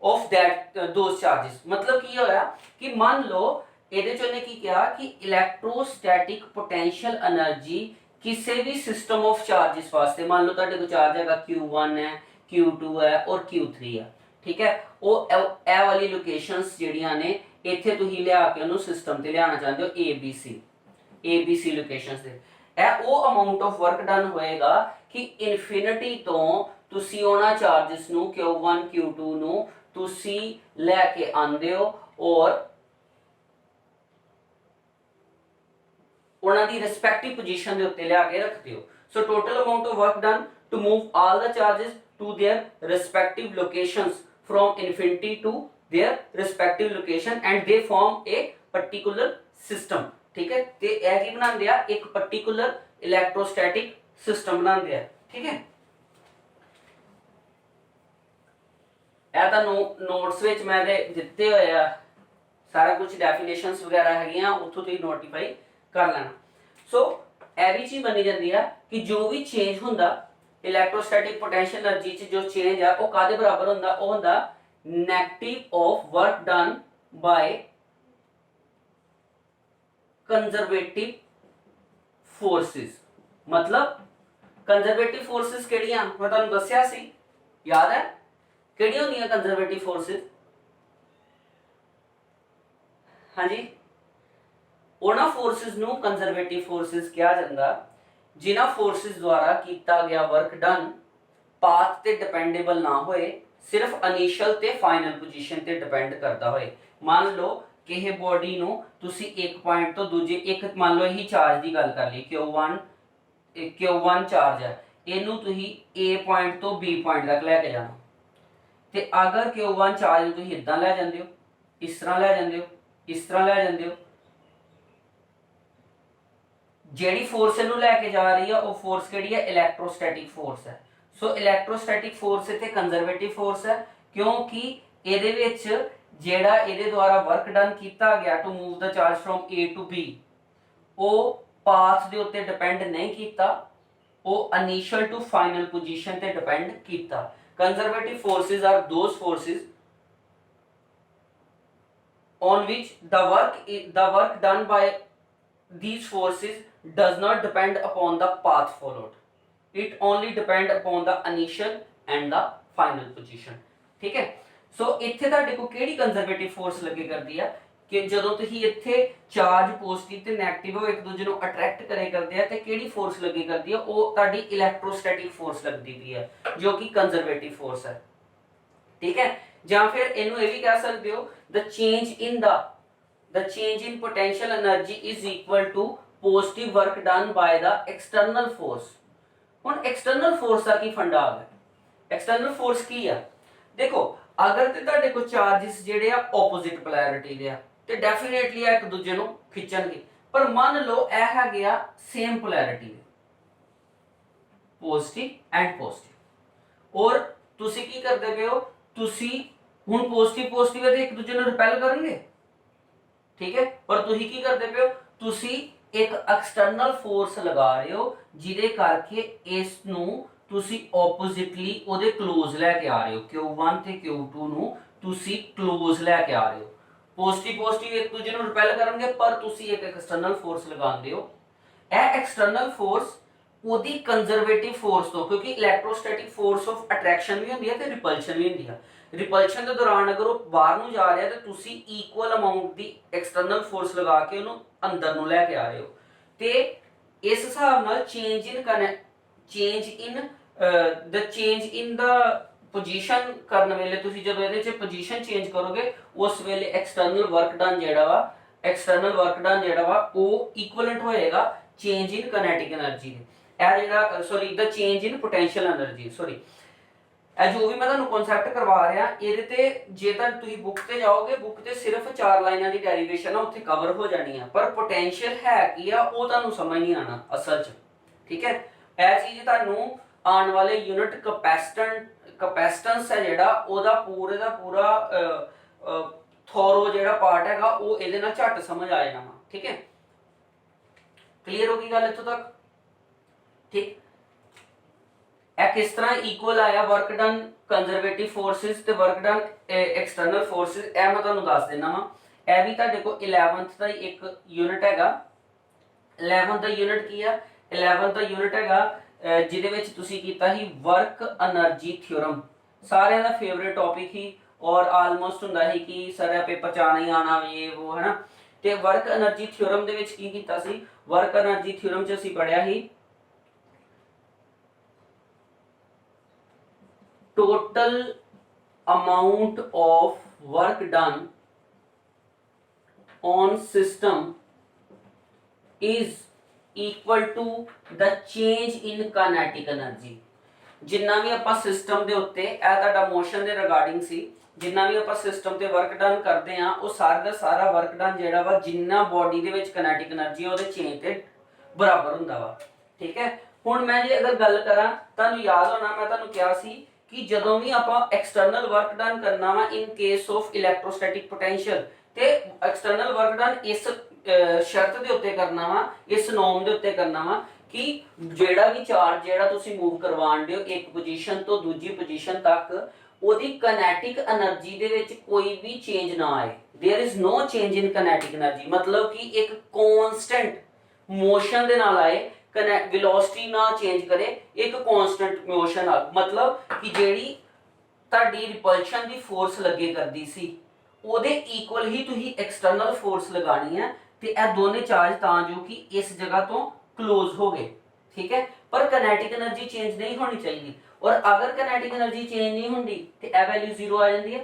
of that those charges मतलब की होया कि मान लो ਇਹਦੇ ਚ ਉਹਨੇ ਕੀ ਕਿਹਾ ਕਿ ਇਲੈਕਟ੍ਰੋਸਟੈਟਿਕ ਪੋਟੈਂਸ਼ੀਅਲ એનર્ਜੀ ਕਿਸੇ ਵੀ ਸਿਸਟਮ ਆਫ ਚਾਰजेस ਵਾਸਤੇ ਮੰਨ ਲਓ ਤੁਹਾਡੇ ਕੋਲ ਚਾਰਜ ਹੈਗਾ Q1 ਹੈ Q2 ਹੈ ਔਰ Q3 ਹੈ ਠੀਕ ਹੈ ਉਹ ਇਹ ਵਾਲੀ ਲੋਕੇਸ਼ਨਸ ਜਿਹੜੀਆਂ ਨੇ ਇੱਥੇ ਤੁਸੀਂ ਲਿਆ ਕੇ ਉਹਨੂੰ ਸਿਸਟਮ ਤੇ ਲਿਆਉਣਾ ਚਾਹੁੰਦੇ ਹੋ ABC ਲੋਕੇਸ਼ਨਸ ਦੇ ਇਹ ਉਹ ਅਮਾਉਂਟ ਆਫ ਵਰਕ ਡਨ ਹੋਏਗਾ ਕਿ ਇਨਫਿਨਿਟੀ ਤੋਂ ਤੁਸੀਂ ਉਹਨਾਂ ਚਾਰजेस ਨੂੰ Q1 Q2 ਨੂੰ ਤੁਸੀਂ ਲੈ ਕੇ ਆਉਂਦੇ ਹੋ ਔਰ ਉਹਨਾਂ ਦੀ ਰਿਸਪੈਕਟਿਵ ਪੋਜੀਸ਼ਨ ਦੇ ਉੱਤੇ ਲਿਆ ਕੇ ਰੱਖਦੇ ਹੋ So total amount of work done to move all the charges to their respective locations from infinity to their respective location and they form a particular system. ठीक है, ते ਇਹ ਕੀ ਬਣਾਉਂਦੇ ਆ, ਇੱਕ particular electrostatic system ਬਣਾਉਂਦੇ ਆ। ठीक है, ਇਹ ਤਾਂ ਨੋਟਸ ਵਿੱਚ ਮੈਂ ਦਿੱਤੇ ਹੋਏ ਆ ਸਾਰਾ ਕੁਝ, ਡੈਫੀਨੇਸ਼ਨਸ ਵਗੈਰਾ ਹੈਗੀਆਂ, ਉੱਥੋਂ ਤੁਸੀਂ ਨੋਟੀਫਾਈ ਕਰ ਲੈਣਾ। ਸੋ ਇਹ ਵੀ ਚੀਜ਼ ਮੰਨੀ ਜਾਂਦੀ ਆ ਕਿ ਜੋ ਵੀ ਚੇਂਜ ਹੁੰਦਾ ਇਲੈਕਟ੍ਰੋਸਟੈਟਿਕ ਪੋਟੈਂਸ਼ੀਅਲ એનર્ਜੀ ਚ, ਜੋ ਚੇਂਜ ਆ ਉਹ ਕਾਦੇ ਬਰਾਬਰ ਹੁੰਦਾ, ਉਹ ਹੁੰਦਾ negative of work done by conservative forces. मतलब ਕੰਜ਼ਰਵੇਟਿਵ ਫੋਰਸਿਸ ਕਿਹੜੀਆਂ, ਮੈਂ ਤੁਹਾਨੂੰ ਦੱਸਿਆ ਸੀ, ਯਾਦ ਹੈ ਕਿਹੜੀਆਂ ਹੁੰਦੀਆਂ ਕੰਜ਼ਰਵੇਟਿਵ ਫੋਰਸਿਸ? ਹਾਂਜੀ, ਉਹਨਾਂ ਫੋਰਸਿਸ ਨੂੰ ਕੰਜ਼ਰਵੇਟਿਵ ਫੋਰਸਿਸ ਕਿਹਾ ਜਾਂਦਾ ਜਿਨ੍ਹਾਂ ਫੋਰਸਿਸ ਦੁਆਰਾ ਕੀਤਾ ਗਿਆ ਵਰਕ ਡਨ ਪਾਥ ਤੇ ਡਿਪੈਂਡੇਬਲ ਨਾ ਹੋਏ, ਸਿਰਫ ਇਨੀਸ਼ੀਅਲ ਤੇ ਫਾਈਨਲ ਪੋਜੀਸ਼ਨ ਤੇ ਡਿਪੈਂਡ ਕਰਦਾ ਹੋਏ। ਮੰਨ ਲਓ ਕਿਸੇ ਬੋਡੀ ਨੂੰ ਤੁਸੀਂ ਇੱਕ ਪੁਆਇੰਟ ਤੋਂ ਦੂਜੇ, ਇੱਕ ਮੰਨ ਲਓ ਇਹੀ ਚਾਰਜ ਦੀ ਗੱਲ ਕਰ ਲਈ, Q1 ਚਾਰਜ ਹੈ, ਇਹਨੂੰ ਤੁਸੀਂ A ਪੁਆਇੰਟ ਤੋਂ B ਪੁਆਇੰਟ ਤੱਕ ਲੈ ਕੇ ਜਾਣਾ, ਤੇ ਅਗਰ Q1 ਚਾਰਜ ਨੂੰ ਤੁਸੀਂ ਇਦਾਂ ਲੈ ਜਾਂਦੇ ਹੋ, ਇਸ ਤਰ੍ਹਾਂ ਲੈ ਜਾਂਦੇ ਹੋ, ਇਸ ਤਰ੍ਹਾਂ ਲੈ ਜਾਂਦੇ ਹੋ, ਜਿਹੜੀ ਫੋਰਸ ਇਹਨੂੰ ਲੈ ਕੇ ਜਾ ਰਹੀ ਆ ਉਹ ਫੋਰਸ ਕਿਹੜੀ ਹੈ, ਇਲੈਕਟ੍ਰੋਸਟੈਟਿਕ ਫੋਰਸ ਹੈ। ਸੋ ਇਲੈਕਟ੍ਰੋਸਟੈਟਿਕ ਫੋਰਸ ਇੱਥੇ ਕੰਜ਼ਰਵੇਟਿਵ ਫੋਰਸ ਹੈ, ਕਿਉਂਕਿ ਇਹਦੇ ਵਿੱਚ ਜਿਹੜਾ ਇਹਦੇ ਦੁਆਰਾ ਵਰਕ ਡਨ ਕੀਤਾ ਗਿਆ to move the charge from A to B, ਉਹ ਪਾਥ ਦੇ ਉੱਤੇ ਡਿਪੈਂਡ ਨਹੀਂ ਕੀਤਾ, ਉਹ ਇਨੀਸ਼ੀਅਲ ਟੂ ਫਾਈਨਲ ਪੋਜੀਸ਼ਨ ਤੇ ਡਿਪੈਂਡ ਕੀਤਾ। Conservative forces are those forces on which the work done by these forces does not depend upon the path followed, it only depend upon the initial and the final position। ठीक है, सो ਇੱਥੇ ਤੁਹਾਡੇ ਕੋਲ ਕਿਹੜੀ conservative force ਲੱਗੇ ਕਰਦੀ ਆ ਕਿ ਜਦੋਂ ਤੁਸੀਂ ਇੱਥੇ ਚਾਰਜ ਪੋਜ਼ਿਟਿਵ ਤੇ ਨੈਗੇਟਿਵ ਉਹ ਇੱਕ ਦੂਜੇ ਨੂੰ ਅਟਰੈਕਟ ਕਰੇ ਕਰਦੇ ਆ, ਤੇ ਕਿਹੜੀ ਫੋਰਸ ਲੱਗੀ ਕਰਦੀ ਆ, ਉਹ ਤੁਹਾਡੀ ਇਲੈਕਟ੍ਰੋਸਟੈਟਿਕ ਫੋਰਸ ਲੱਗਦੀ ਪਈ ਹੈ ਜੋ ਕਿ ਕੰਜ਼ਰਵੇਟਿਵ ਫੋਰਸ ਹੈ। ਠੀਕ ਹੈ, ਜਾਂ ਫਿਰ ਇਹਨੂੰ ਇਹ ਵੀ ਕਹਿ ਸਕਦੇ ਹੋ the change in potential energy is equal to positive work done by the external force। ਹੁਣ external force ਦਾ ਕੀ ਫੰਡਾ ਆ ਗਿਆ, external force ਕੀ ਆ? ਦੇਖੋ ਅਗਰ ਤੇ ਤੁਹਾਡੇ ਕੋਲ ਚਾਰजेस ਜਿਹੜੇ ਆ ਆਪੋਜ਼ਿਟ ਪੋਲੈਰਿਟੀ ਦੇ ਆ ਤੇ ਡੈਫੀਨੇਟਲੀ ਆ ਇੱਕ ਦੂਜੇ ਨੂੰ ਖਿੱਚਣਗੇ, ਪਰ ਮੰਨ ਲਓ ਇਹ ਹੈਗੇ ਆ ਸੇਮ ਪੋਲੈਰਿਟੀ ਦੇ, ਪੋਜ਼ਿਟਿਵ ਐਂਡ ਪੋਜ਼ਿਟਿਵ, ਔਰ ਤੁਸੀਂ ਕੀ ਕਰਦੇ ਪਏ ਹੋ, ਤੁਸੀਂ ਹੁਣ ਪੋਜ਼ਿਟਿਵ ਹੈ ਤੇ ਇੱਕ ਦੂਜੇ ਨੂੰ ਰਿਪੈਲ ਕਰਨਗੇ। ਠੀਕ ਹੈ, ਪਰ ਤੁਸੀਂ ਕੀ ਕਰਦੇ ਪਏ ਹੋ, ਤੁਸੀਂ ਇੱਕ ਐਕਸਟਰਨਲ ਫੋਰਸ ਲਗਾ ਰਹੇ ਹੋ ਜਿਹਦੇ ਕਰਕੇ ਇਸ ਨੂੰ ਤੁਸੀਂ ਆਪੋਜ਼ਿਟਲੀ ਉਹਦੇ ক্লোਜ਼ ਲੈ ਕੇ ਆ ਰਹੇ ਹੋ, Q1 ਤੇ Q2 ਨੂੰ ਤੁਸੀਂ ক্লোਜ਼ ਲੈ ਕੇ ਆ ਰਹੇ ਹੋ। ਪੋਜ਼ਿਟਿਵ ਇੱਕ ਦੂਜੇ ਨੂੰ ਰਿਪੈਲ ਕਰਨਗੇ, ਪਰ ਤੁਸੀਂ ਇੱਕ ਐਕਸਟਰਨਲ ਫੋਰਸ ਲਗਾਉਂਦੇ ਹੋ। ਇਹ ਐਕਸਟਰਨਲ ਫੋਰਸ ਉਹਦੀ ਕੰਜ਼ਰਵੇਟਿਵ ਫੋਰਸ ਤੋਂ, ਕਿਉਂਕਿ ਇਲੈਕਟ੍ਰੋਸਟੈਟਿਕ ਫੋਰਸ ਆਫ ਅਟਰੈਕਸ਼ਨ ਵੀ ਹੁੰਦੀ ਹੈ ਤੇ ਰਿਪਲਸ਼ਨ ਵੀ ਹੁੰਦੀ ਹੈ। ਰਿਪਲਸ਼ਨ ਦੇ ਦੌਰਾਨ ਅਗਰ ਉਹ ਬਾਹਰ ਨੂੰ ਜਾ ਰਿਹਾ ਤੇ ਤੁਸੀਂ ਇਕੁਅਲ ਅਮਾਉਂਟ ਦੀ ਐਕਸਟਰਨਲ ਫੋਰਸ ਲਗਾ ਕੇ ਉਹਨੂੰ ਅੰਦਰ ਨੂੰ ਲੈ ਕੇ ਆ ਰਹੇ ਹੋ, ਤੇ ਇਸ ਹਿਸਾਬ ਨਾਲ ਚੇਂਜ ਇਨ ਦਾ ਪੋਜੀਸ਼ਨ ਕਰਨ ਵੇਲੇ ਤੁਸੀਂ ਜਦੋਂ ਇਹਦੇ ਚ ਪੋਜੀਸ਼ਨ ਚੇਂਜ ਕਰੋਗੇ ਉਸ ਵੇਲੇ ਐਕਸਟਰਨਲ ਵਰਕ ਡਨ ਜਿਹੜਾ ਵਾ ਉਹ ਇਕੁਇਵਲੈਂਟ ਹੋਏਗਾ ਚੇਂਜ ਇਨ ਕਾਈਨੈਟਿਕ એનર્ਜੀ ਦੇ। ਇਹ ਜਿਹੜਾ ਸੌਰੀ ਦਾ ਚੇਂਜ ਇਨ ਪੋਟੈਂਸ਼ੀਅਲ એનર્ਜੀ, ਸੌਰੀ ਇਹ ਜੋ ਵੀ ਮੈਂ ਤੁਹਾਨੂੰ ਕਨਸੈਪਟ ਕਰਵਾ ਰਿਹਾ ਇਹਦੇ ਤੇ ਜੇ ਤਾਂ ਤੁਸੀਂ ਬੁੱਕ ਤੇ ਜਾਓਗੇ, ਬੁੱਕ ਤੇ ਸਿਰਫ 4 ਲਾਈਨਾਂ ਦੀ ਡੈਰੀਵੇਸ਼ਨ ਆ ਉੱਥੇ ਕਵਰ ਹੋ ਜਾਣੀ ਆ, ਪਰ ਪੋਟੈਂਸ਼ੀਅਲ ਹੈ ਕੀ ਆ ਉਹ ਤੁਹਾਨੂੰ ਸਮਝ ਨਹੀਂ ਆਣਾ ਅਸਲ 'ਚ। ਠੀਕ ਹੈ, ਇਹ ਚੀਜ਼ ਤੁਹਾਨੂੰ ਆਉਣ ਵਾਲੇ ਯੂਨਿਟ ਕਪੈਸਿਟੈਂਸ ਹੈ ਜਿਹੜਾ ਉਹਦਾ ਪੂਰੇ ਦਾ ਪੂਰਾ ਥੋਰੋ ਜਿਹੜਾ ਪਾਰਟ ਹੈਗਾ ਉਹ ਇਹਦੇ ਨਾਲ ਝੱਟ ਸਮਝ ਆ ਜਾਣਾ। ਠੀਕ ਹੈ, ਕਲੀਅਰ ਹੋ ਗਈ ਗੱਲ ਇੱਥੋਂ ਤੱਕ? ਠੀਕ, ਇਹ ਕਿਸ ਤਰ੍ਹਾਂ ਇਕੁਅਲ ਆਇਆ ਵਰਕ ਡਨ ਕੰਜ਼ਰਵੇਟਿਵ ਫੋਰਸਿਸ ਤੇ ਵਰਕ ਡਨ ਐਕਸਟਰਨਲ ਫੋਰਸਿਸ, ਇਹ ਮੈਂ ਤੁਹਾਨੂੰ ਦੱਸ ਦਿੰਦਾ ਵਾਂ। ਇਹ ਵੀ ਤੁਹਾਡੇ ਕੋਲ 11th ਦਾ ਇੱਕ ਯੂਨਿਟ ਹੈਗਾ। 11th ਦਾ ਯੂਨਿਟ ਕੀ ਆ? 11th ਦਾ ਯੂਨਿਟ ਹੈਗਾ ਜਿਹਦੇ ਵਿੱਚ ਤੁਸੀਂ ਕੀਤਾ ਸੀ ਵਰਕ એનર્ਜੀ ਥਿਓਰਮ, ਸਾਰਿਆਂ ਦਾ ਫੇਵਰੇਟ ਟੌਪਿਕ ਹੀ ਔਰ ਆਲਮੋਸਟ ਹੁੰਦਾ ਸੀ ਕਿ ਸਾਰਾ ਪੇਪਰ ਚ ਆਣਾ ਹੀ ਆਣਾ ਇਹ ਉਹ ਹੈ ਨਾ। ਤੇ ਵਰਕ એનર્ਜੀ ਥਿਓਰਮ ਦੇ ਵਿੱਚ ਕੀ ਕੀਤਾ ਸੀ? ਵਰਕ એનર્ਜੀ ਥਿਓਰਮ ਚ ਅਸੀਂ ਪੜਿਆ ਸੀ total amount of work done on system is equal to the change in kinetic energy. जिन्ना भी ਆਪਾਂ ਸਿਸਟਮ ਦੇ ਉੱਤੇ ਇਹ ਤੁਹਾਡਾ ਮੋਸ਼ਨ ਦੇ ਰਿਗਾਰਡਿੰਗ ਸੀ, ਜਿੰਨਾ ਵੀ ਆਪਾਂ ਸਿਸਟਮ ਤੇ ਵਰਕ ਡਨ ਕਰਦੇ ਆ ਉਹ ਸਾਰਾ ਦਾ ਸਾਰਾ ਵਰਕ ਡਨ ਜਿਹੜਾ ਵਾ ਜਿੰਨਾ ਬੋਡੀ ਦੇ ਵਿੱਚ ਕਾਈਨੈਟਿਕ એનર્ਜੀ ਉਹਦੇ ਚੇਂਜ ਤੇ ਬਰਾਬਰ ਹੁੰਦਾ ਵਾ। ਠੀਕ ਹੈ, ਹੁਣ ਮੈਂ ਜੇ ਅਗਰ ਗੱਲ ਕਰਾਂ, ਤੁਹਾਨੂੰ ਯਾਦ ਹੋਣਾ ਮੈਂ ਤੁਹਾਨੂੰ ਕਿਹਾ ਸੀ ਕਿ ਜਦੋਂ ਵੀ ਆਪਾਂ ਐਕਸਟਰਨਲ ਵਰਕ ਡਨ ਕਰਨਾ ਵਾ in case of electrostatic potential, ਤੇ ਐਕਸਟਰਨਲ ਵਰਕ ਡਨ ਇਸ ਸ਼ਰਤ ਦੇ ਉੱਤੇ ਕਰਨਾ ਵਾ, ਇਸ ਨੋਰਮ ਦੇ ਉੱਤੇ ਕਰਨਾ ਵਾ कि ਜਿਹੜਾ ਵੀ ਚਾਰਜ ਜਿਹੜਾ ਤੁਸੀਂ ਮੂਵ ਕਰਵਾਣ ਦਿਓ ਇੱਕ ਪੋਜੀਸ਼ਨ ਤੋਂ ਦੂਜੀ ਪੋਜੀਸ਼ਨ ਤੱਕ, ਉਹਦੀ ਕਾਈਨੈਟਿਕ એનર્ਜੀ ਦੇ ਵਿੱਚ ਕੋਈ ਵੀ ਚੇਂਜ ਨਾ ਆਏ। There is no change in kinetic energy, मतलब कि एक कांस्टेंट मोशन ਦੇ ਨਾਲ ਆਏ, वेलोसिटी ना चेंज करे, एक कांस्टेंट मोशन आ, मतलब कि ਜਿਹੜੀ ਤੁਹਾਡੀ ਰਿਪਲਸ਼ਨ ਦੀ ਫੋਰਸ ਲੱਗੇ ਕਰਦੀ ਸੀ ਉਹਦੇ ਇਕੁਅਲ ਹੀ ਤੁਸੀਂ ਐਕਸਟਰਨਲ ਫੋਰਸ ਲਗਾਣੀ ਹੈ, ਤੇ ਇਹ ਦੋਨੇ ਚਾਰਜ ਤਾਂ ਜੋ ਕਿ ਇਸ ਜਗ੍ਹਾ ਤੋਂ क्लोज हो गए। ठीक है, पर काइनेटिक एनर्जी चेंज नहीं होनी चाहिए, और अगर काइनेटिक एनर्जी चेंज नहीं होती तो ए वैल्यू जीरो आ जाती है।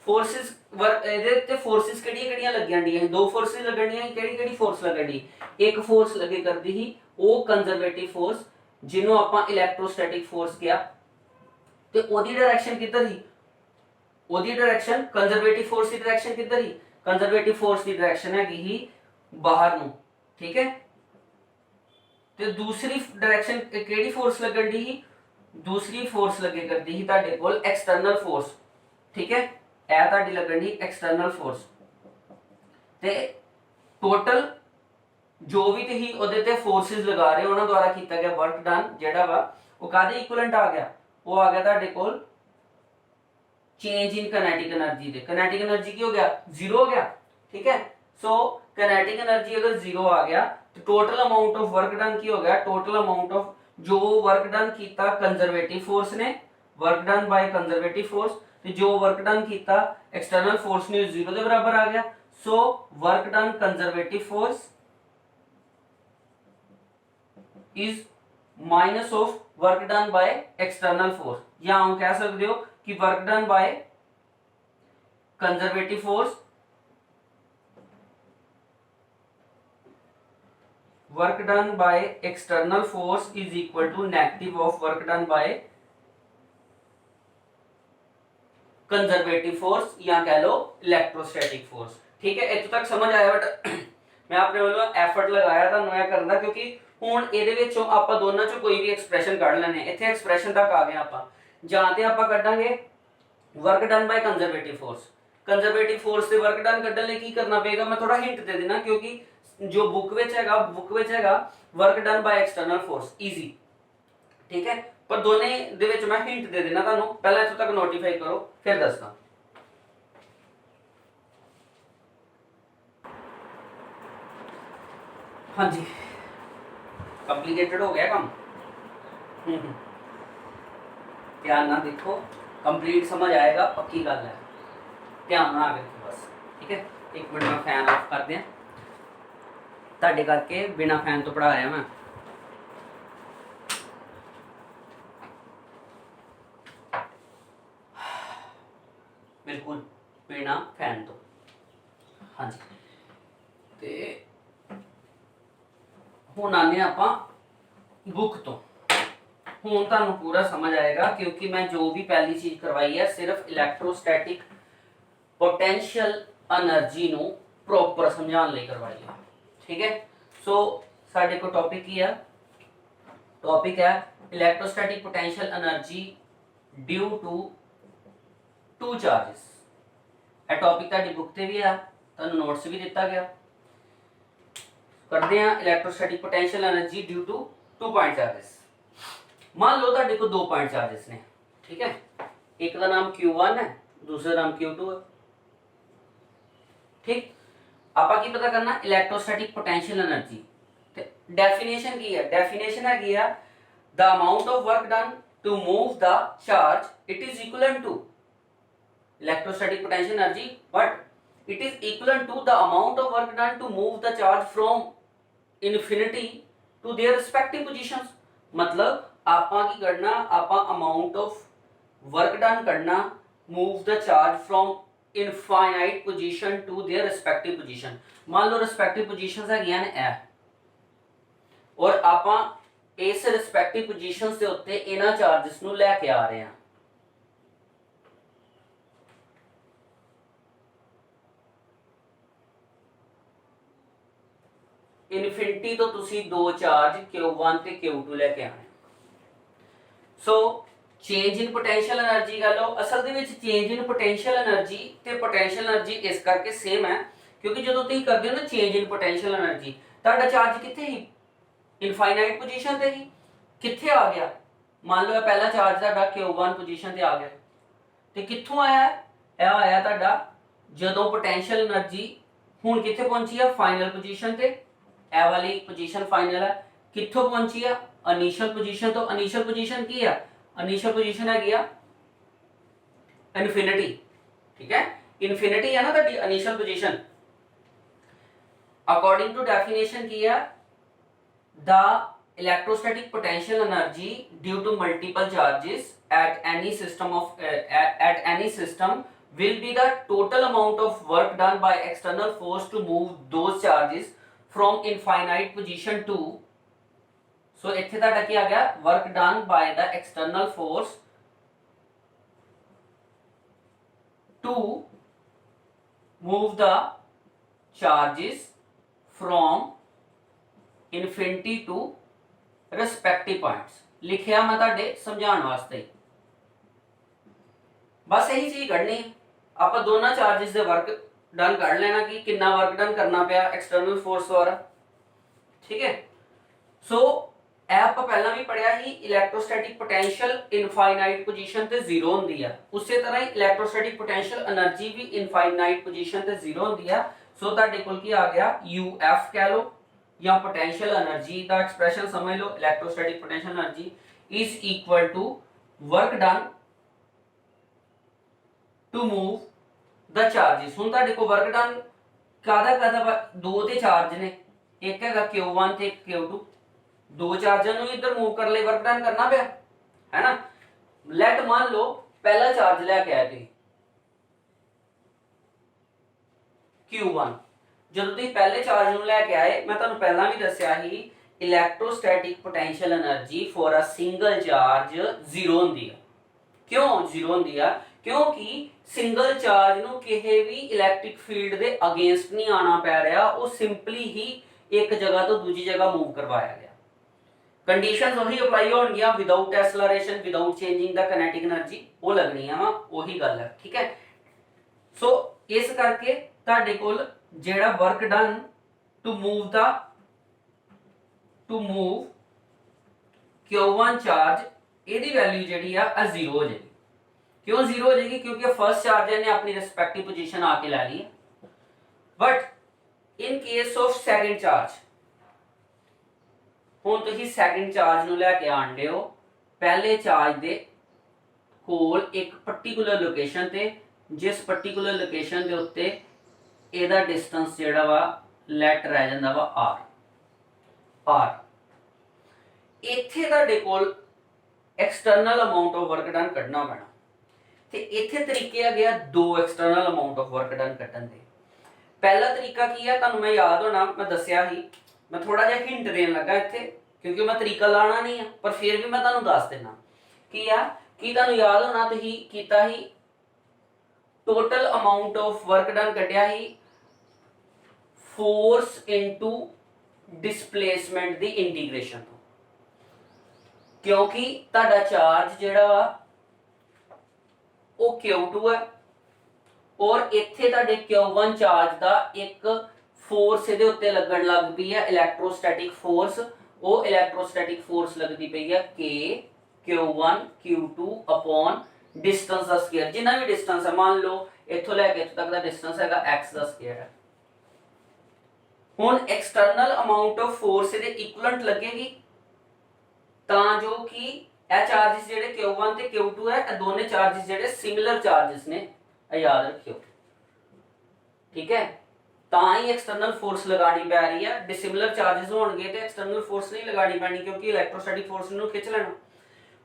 फोर्सेस ਇਹਦੇ फोर्सेस ਕਿਹੜੀਆਂ ਲੱਗੀਆਂ ਡੀਆਂ, ਦੋ फोर्सेस ਲੱਗਣੀਆਂ, ਕਿਹੜੀ फोर्स ਲੱਗਣੀ, ਇੱਕ फोर्स ਲੱਗੇ ਕਰਦੀ ਸੀ ਉਹ ਕੰਜ਼ਰਵੇਟਿਵ फोर्स ਜਿਹਨੂੰ ਆਪਾਂ ਇਲੈਕਟ੍ਰੋਸਟੈਟਿਕ फोर्स ਕਿਹਾ, ਤੇ ਉਹਦੀ ਡਾਇਰੈਕਸ਼ਨ ਕਿੱਧਰ ਸੀ, ਉਹਦੀ ਡਾਇਰੈਕਸ਼ਨ ਕੰਜ਼ਰਵੇਟਿਵ फोर्स ਦੀ ਡਾਇਰੈਕਸ਼ਨ ਕਿੱਧਰ ਸੀ, ਕੰਜ਼ਰਵੇਟਿਵ फोर्स ਦੀ ਡਾਇਰੈਕਸ਼ਨ ਹੈਗੀ ਹੀ ਬਾਹਰ ਨੂੰ। ਠੀਕ ਹੈ, ਤੇ ਦੂਸਰੀ ਡਾਇਰੈਕਸ਼ਨ ਕਿਹੜੀ ਫੋਰਸ ਲੱਗਣ ਦੀ ਸੀ, ਦੂਸਰੀ ਫੋਰਸ ਲੱਗੇ ਕਰਦੀ ਸੀ ਤੁਹਾਡੇ ਕੋਲ ਐਕਸਟਰਨਲ ਫੋਰਸ। ਠੀਕ ਹੈ, ਇਹ ਤੁਹਾਡੀ ਲੱਗਣ ਦੀ ਐਕਸਟਰਨਲ ਫੋਰਸ, ਤੇ ਟੋਟਲ ਜੋ ਵੀ ਤੁਸੀਂ ਉਹਦੇ ਤੇ ਫੋਰਸਿਸ ਲਗਾ ਰਹੇ ਹੋ ਉਹਨਾਂ ਦੁਆਰਾ ਕੀਤਾ ਗਿਆ ਵਰਕ ਡਨ ਜਿਹੜਾ ਵਾ ਉਹ ਕਾਦੇ ਇਕੁਇਵਲੈਂਟ ਆ ਗਿਆ, ਉਹ ਆ ਗਿਆ ਤੁਹਾਡੇ ਕੋਲ ਚੇਂਜ ਇਨ ਕਾਈਨੈਟਿਕ એનર્ਜੀ ਦੇ। ਕਾਈਨੈਟਿਕ એનર્ਜੀ ਕੀ ਹੋ ਗਿਆ, ਜ਼ੀਰੋ ਹੋ ਗਿਆ। ठीक है, सो काइनेटिक एनर्जी अगर जीरो आ गया तो total amount of work done की हो गया, टोटल अमाउंट ऑफ जो वर्क डन किया कंजर्वेटिव फोर्स ने, work done by conservative force, तो जो वर्क डन किया एक्सटर्नल फोर्स ने जीरो के बराबर आ गया। So work done conservative force is minus of work done by external force, या हम कह सकते हो कि work done by conservative force, work done by external force is equal to negative of work done by conservative force या कह लो electrostatic force. ठीक है, इतने तक समझ आया, बट मैं अपने वालों एफर्ट लगाया था मैं करना, क्योंकि हुण ਇਹਦੇ ਵਿੱਚੋਂ ਆਪਾਂ ਦੋਨਾਂ ਚੋਂ ਕੋਈ ਵੀ ਐਕਸਪ੍ਰੈਸ਼ਨ ਕੱਢ ਲੈਣੇ। ਇੱਥੇ ਐਕਸਪ੍ਰੈਸ਼ਨ ਤੱਕ ਆ ਗਏ ਆਪਾਂ, ਜਾਂ ਤੇ ਆਪਾਂ ਕੱਢਾਂਗੇ work done by conservative force. Conservative force ਤੇ ਵਰਕ ਡਨ ਕੱਢਣ ਲਈ ਕੀ ਕਰਨਾ ਪਏਗਾ, ਮੈਂ ਥੋੜਾ ਹਿੰਟ ਦੇ ਦੇਣਾ, ਕਿਉਂਕਿ जो बुक विच हैगा work done by external force easy. ठीक है, पर दोने दे विच मैं हिंट दे देना तुहानू, पहले इत्थों तक नोटिफाई करो फिर दसदा। हाँ जी, कॉम्प्लिकेटेड हो गया काम। ध्यान ना देखो, कंप्लीट समझ आएगा, पक्की गल है, ध्यान ना आवे बस। ठीक है, एक मिनट में फैन ऑफ कर दें, ਤੁਹਾਡੇ ਕਰਕੇ बिना फैन तो पढ़ा रहा मैं। बिल्कुल बिना फैन तो। हाँ जी, ते हुण आने आपां बुक तो। हुण तुहानूं पूरा समझ आएगा, क्योंकि मैं जो भी पहली चीज़ करवाई है सिर्फ इलैक्ट्रोस्टैटिक पोटेंशियल एनर्जी नूं प्रॉपर समझाने लई करवाई है। ठीक है, सो साडे को टॉपिक की है, टॉपिक है electrostatic potential energy due to two charges. यह टॉपिक तुहाडी बुक ते भी है, तुहानूं नोट्स भी दिता गया। करते हैं electrostatic potential energy due to two point charges. मान लो तुहाडे को दो पॉइंट चार्जेस ने। ठीक है, एक का नाम Q1 है, दूसरा नाम Q2 है। ठीक, आपा की पता करना इलेक्ट्रोस्टैटिक पोटेंशियल एनर्जी, डेफिनेशन की है, डेफिनेशन है की है the amount of work done to move the charge it is equivalent to electrostatic potential energy, but it is equivalent to the amount of work done to move the charge from infinity to their respective positions. मतलब आपा की करना, आपा amount of work done करना move the charge from infinite position to their respective position. मान लो respective positions है ए, और ਆਪਾਂ ਇਸ ਰਿਸਪੈਕਟਿਵ ਪੋਜੀਸ਼ਨਸ ਦੇ ਉੱਤੇ ਇਹਨਾਂ ਚਾਰजेस ਨੂੰ ਲੈ ਕੇ ਆ ਰਹੇ ਹਾਂ। ਇਨਫਿਨਿਟੀ ਤੋਂ ਤੁਸੀਂ ਦੋ ਚਾਰਜ Q1 ਤੇ Q2 ਲੈ ਕੇ ਆਣੇ। ਸੋ ਚੇਂਜ ਇਨ ਪੋਟੈਂਸ਼ੀਅਲ એનર્ਜੀ ਕਰ ਲਓ। ਅਸਲ ਦੇ ਵਿੱਚ ਚੇਂਜ ਇਨ ਪੋਟੈਂਸ਼ੀਅਲ એનર્ਜੀ ਤੇ ਪੋਟੈਂਸ਼ੀਅਲ એનર્ਜੀ ਇਸ ਕਰਕੇ ਸੇਮ ਹੈ ਕਿਉਂਕਿ ਜਦੋਂ ਤੁਸੀਂ ਕਰਦੇ ਹੋ ਨਾ ਚੇਂਜ ਇਨ ਪੋਟੈਂਸ਼ੀਅਲ એનર્ਜੀ, ਤੁਹਾਡਾ ਚਾਰਜ ਕਿੱਥੇ ਹੀ ਇਨਫਾਈਨਾਈਟ ਪੋਜੀਸ਼ਨ ਤੇ ਹੀ ਕਿੱਥੇ ਆ ਗਿਆ। ਮੰਨ ਲਓ ਇਹ ਪਹਿਲਾ ਚਾਰਜ ਤੁਹਾਡਾ Q1 ਪੋਜੀਸ਼ਨ ਤੇ ਆ ਗਿਆ ਤੇ ਕਿੱਥੋਂ ਆਇਆ? ਇਹ ਆਇਆ ਤੁਹਾਡਾ ਜਦੋਂ ਪੋਟੈਂਸ਼ੀਅਲ એનર્ਜੀ ਹੁਣ ਕਿੱਥੇ ਪਹੁੰਚੀ ਆ? ਫਾਈਨਲ ਪੋਜੀਸ਼ਨ ਤੇ। ਇਹ ਵਾਲੀ ਪੋਜੀਸ਼ਨ ਫਾਈਨਲ ਹੈ। ਕਿੱਥੋਂ ਪਹੁੰਚੀ ਆ? ਇਨੀਸ਼ੀਅਲ ਪੋਜੀਸ਼ਨ ਤੋਂ। ਇਨੀਸ਼ੀਅਲ ਪੋਜੀਸ਼ਨ ਕੀ ਆ? ਇਨੀਸ਼ੀਅਲ ਪੋਜੀਸ਼ਨ ਹੈਗੀ ਆ ਇਨਫਿਨਿਟੀ। ਠੀਕ ਹੈ, ਇਨਫਿਨਿਟੀ ਹੈ ਨਾ ਤੁਹਾਡੀ initial position. According to definition ਕੀ ਆ? the electrostatic potential energy due to multiple charges at any system will be the total amount of work done by external force to move those charges from infinite position to, so ਇੱਥੇ ਤੁਹਾਡਾ ਕੀ ਆ ਗਿਆ? work done by the external force to move the charges from infinity to respective points. ਲਿਖਿਆ ਮੈਂ ਤੁਹਾਡੇ ਸਮਝਾਉਣ ਵਾਸਤੇ ਹੀ, ਬਸ ਇਹੀ ਚੀਜ਼ ਕੱਢਣੀ। ਆਪਾਂ ਦੋਨਾਂ ਚਾਰजेस ਦੇ ਵਰਕ ਡਨ ਕੱਢ ਲੈਣਾ ਕਿ ਕਿੰਨਾ ਵਰਕ ਡਨ ਕਰਨਾ ਪਿਆ ਐਕਸਟਰਨਲ ਫੋਰਸ ਦੁਆਰਾ। ਠੀਕ ਹੈ, ਸੋ ਇਹ ਆਪਾਂ ਪਹਿਲਾਂ ਵੀ ਪੜਿਆ ਸੀ ਇਲੈਕਟ੍ਰੋਸਟੈਟਿਕ ਪੋਟੈਂਸ਼ੀਅਲ ਇਨਫਾਈਨਾਈਟ ਪੋਜੀਸ਼ਨ ਤੇ ਜ਼ੀਰੋ ਹੁੰਦੀ ਆ, ਉਸੇ ਤਰ੍ਹਾਂ ਹੀ ਇਲੈਕਟ੍ਰੋਸਟੈਟਿਕ ਪੋਟੈਂਸ਼ੀਅਲ એનર્ਜੀ ਵੀ ਇਨਫਾਈਨਾਈਟ ਪੋਜੀਸ਼ਨ ਤੇ ਜ਼ੀਰੋ ਹੁੰਦੀ ਆ। ਸੋ ਤੁਹਾਡੇ ਕੋਲ ਕੀ ਆ ਗਿਆ? UF ਕਹਿ ਲਓ या पोटेंशियल एनर्जी का एक्सप्रेशन समझ लो। Electrostatic potential energy is equal to work done to move the charges. हुण तुहाडे को वर्क डन कादा दो ते चार्ज ने, एक हैगा Q1 ते Q2, दो चार्जां नूं इधर मूव करने लई वर्क डन करना पिया है ना। लेट मान लो पहला चार्ज लैके आए तुसीं Q1, ਜਦੋਂ ਤੁਸੀਂ ਪਹਿਲੇ ਚਾਰਜ ਨੂੰ ਲੈ ਕੇ ਆਏ, ਮੈਂ ਤੁਹਾਨੂੰ ਪਹਿਲਾਂ ਵੀ ਦੱਸਿਆ ਸੀ electrostatic potential energy for a single charge zero ਹੁੰਦੀ ਆ। ਕਿਉਂ ਜ਼ੀਰੋ ਹੁੰਦੀ ਆ? ਕਿਉਂਕਿ ਸਿੰਗਲ ਚਾਰਜ ਨੂੰ ਕਿਸੇ ਵੀ ਇਲੈਕਟ੍ਰਿਕ ਫੀਲਡ ਦੇ ਅਗੇਂਸਟ ਨਹੀਂ ਆਣਾ ਪੈ ਰਿਹਾ, ਉਹ ਸਿੰਪਲੀ ਹੀ ਇੱਕ ਜਗ੍ਹਾ ਤੋਂ ਦੂਜੀ ਜਗ੍ਹਾ ਮੂਵ ਕਰਵਾਇਆ ਗਿਆ। ਕੰਡੀਸ਼ਨਸ ਉਹੀ ਅਪਲਾਈ ਹੋਣਗੀਆਂ ਵਿਦਆਊਟ ਐਸਲਰੇਸ਼ਨ, ਵਿਦਆਊਟ ਚੇਂਜਿੰਗ ਦਾ ਕਾਈਨੈਟਿਕ એનર્ਜੀ, ਉਹ ਲੱਗਣੀਆਂ ਵਾ, ਉਹੀ ਗੱਲ ਹੈ। ਠੀਕ ਹੈ, ਸੋ ਇਸ ਕਰਕੇ ਤੁਹਾਡੇ ਕੋਲ ਜਿਹੜਾ work done to move Q1 charge, ਇਹਦੀ ਵੈਲਿਊ ਜਿਹੜੀ ਆ ਜ਼ੀਰੋ ਹੋ ਜਾਏਗੀ। ਕਿਉਂ ਜ਼ੀਰੋ ਹੋ ਜਾਏਗੀ? ਕਿਉਂਕਿ ਫਰਸਟ ਚਾਰਜ ਇਹਨੇ ਆਪਣੀ ਰਿਸਪੈਕਟਿਵ ਪੋਜੀਸ਼ਨ ਆ ਕੇ ਲੈ ਲਈ। But in case of second charge, ਹੁਣ ਤੁਸੀਂ ਸੈਕੰਡ ਚਾਰਜ ਨੂੰ ਲੈ ਕੇ ਆਂਦੇ ਹੋ ਪਹਿਲੇ ਚਾਰਜ ਦੇ ਕੋਲ ਇੱਕ ਪਾਰਟਿਕੂਲਰ ਲੋਕੇਸ਼ਨ ਤੇ, ਜਿਸ ਪਾਰਟਿਕੂਲਰ ਲੋਕੇਸ਼ਨ ਦੇ ਉੱਤੇ ਇਹਦਾ डिस्टेंस ਜਿਹੜਾ ਵਾ ਲੈਟ ਰਹਿ ਜਾਂਦਾ ਵਾ r। ਇੱਥੇ ਤੁਹਾਡੇ ਕੋਲ external amount of work done ਕੱਢਣਾ ਪੈਣਾ ਤੇ ਇੱਥੇ ਤਰੀਕੇ ਆ ਗਿਆ ਦੋ external amount of work done ਕੱਢਣ ਦੇ। ਪਹਿਲਾ ਤਰੀਕਾ ਕੀ ਆ? ਤੁਹਾਨੂੰ ਮੈਂ ਯਾਦ ਹੋਣਾ ਮੈਂ ਦੱਸਿਆ ਸੀ, ਮੈਂ ਥੋੜਾ ਜਿਹਾ ਹਿੰਟ ਦੇਣ ਲੱਗਾ ਇੱਥੇ ਕਿਉਂਕਿ ਮੈਂ ਤਰੀਕਾ ਲਾਣਾ ਨਹੀਂ ਆ, ਪਰ ਫਿਰ ਵੀ ਮੈਂ ਤੁਹਾਨੂੰ ਦੱਸ ਦੇਣਾ ਕੀ ਆ। ਕੀ ਤੁਹਾਨੂੰ ਯਾਦ ਹੋਣਾ ਤੁਸੀਂ ਕੀਤਾ ਸੀ total amount of work done ਕੱਢਿਆ ਸੀ फोर्स इनटू डिस्प्लेसमेंट दी इंटीग्रेशन तो, क्योंकि ਤੁਹਾਡਾ चार्ज ਜਿਹੜਾ ਵਾ ਉਹ Q2 ਹੈ ਔਰ ਇੱਥੇ ਤੁਹਾਡੇ Q1 ਚਾਰਜ ਦਾ ਇੱਕ ਫੋਰਸ ਇਹਦੇ ਉੱਤੇ ਲੱਗਣ ਲੱਗ ਪਈ ਹੈ ਇਲੈਕਟ੍ਰੋਸਟੈਟਿਕ ਫੋਰਸ। ਉਹ ਇਲੈਕਟ੍ਰੋਸਟੈਟਿਕ ਫੋਰਸ ਲੱਗਦੀ ਪਈ ਹੈ K Q1 Q2 upon distance ਦਾ ਸਕੁਅਰ। ਜਿੰਨਾ ਵੀ डिस्टेंस ਹੈ, ਮੰਨ ਲਓ ਇੱਥੋਂ ਲੈ ਕੇ ਇੱਥੋਂ ਤੱਕ ਦਾ डिस्टेंस ਹੈਗਾ x ਦਾ ਸਕੁਅਰ ਹੈ। ਹੁਣ ਐਕਸਟਰਨਲ ਅਮਾਉਂਟ ਆਫ ਫੋਰਸ ਇਹਦੇ ਇਕੁਇਵਲੈਂਟ ਲੱਗੇਗੀ ਤਾਂ ਜੋ ਕਿ ਇਹ ਚਾਰजेस ਜਿਹੜੇ Q1 ਤੇ Q2 ਹੈ, ਇਹ ਦੋਨੇ ਚਾਰजेस ਜਿਹੜੇ ਸਿਮਿਲਰ ਚਾਰजेस ਨੇ, ਇਹ ਯਾਦ ਰੱਖਿਓ। ਠੀਕ ਹੈ, ਤਾਂ ਹੀ ਐਕਸਟਰਨਲ ਫੋਰਸ ਲਗਾਣੀ ਪੈ ਰਹੀ ਹੈ। ਡਿਸਿਮਿਲਰ ਚਾਰजेस ਹੋਣਗੇ ਤੇ ਐਕਸਟਰਨਲ ਫੋਰਸ ਨਹੀਂ ਲਗਾਣੀ ਪੈਣੀ ਕਿਉਂਕਿ ਇਲੈਕਟ੍ਰੋਸਟੈਟਿਕ ਫੋਰਸ ਨੂੰ ਖਿੱਚ ਲੈਣਾ।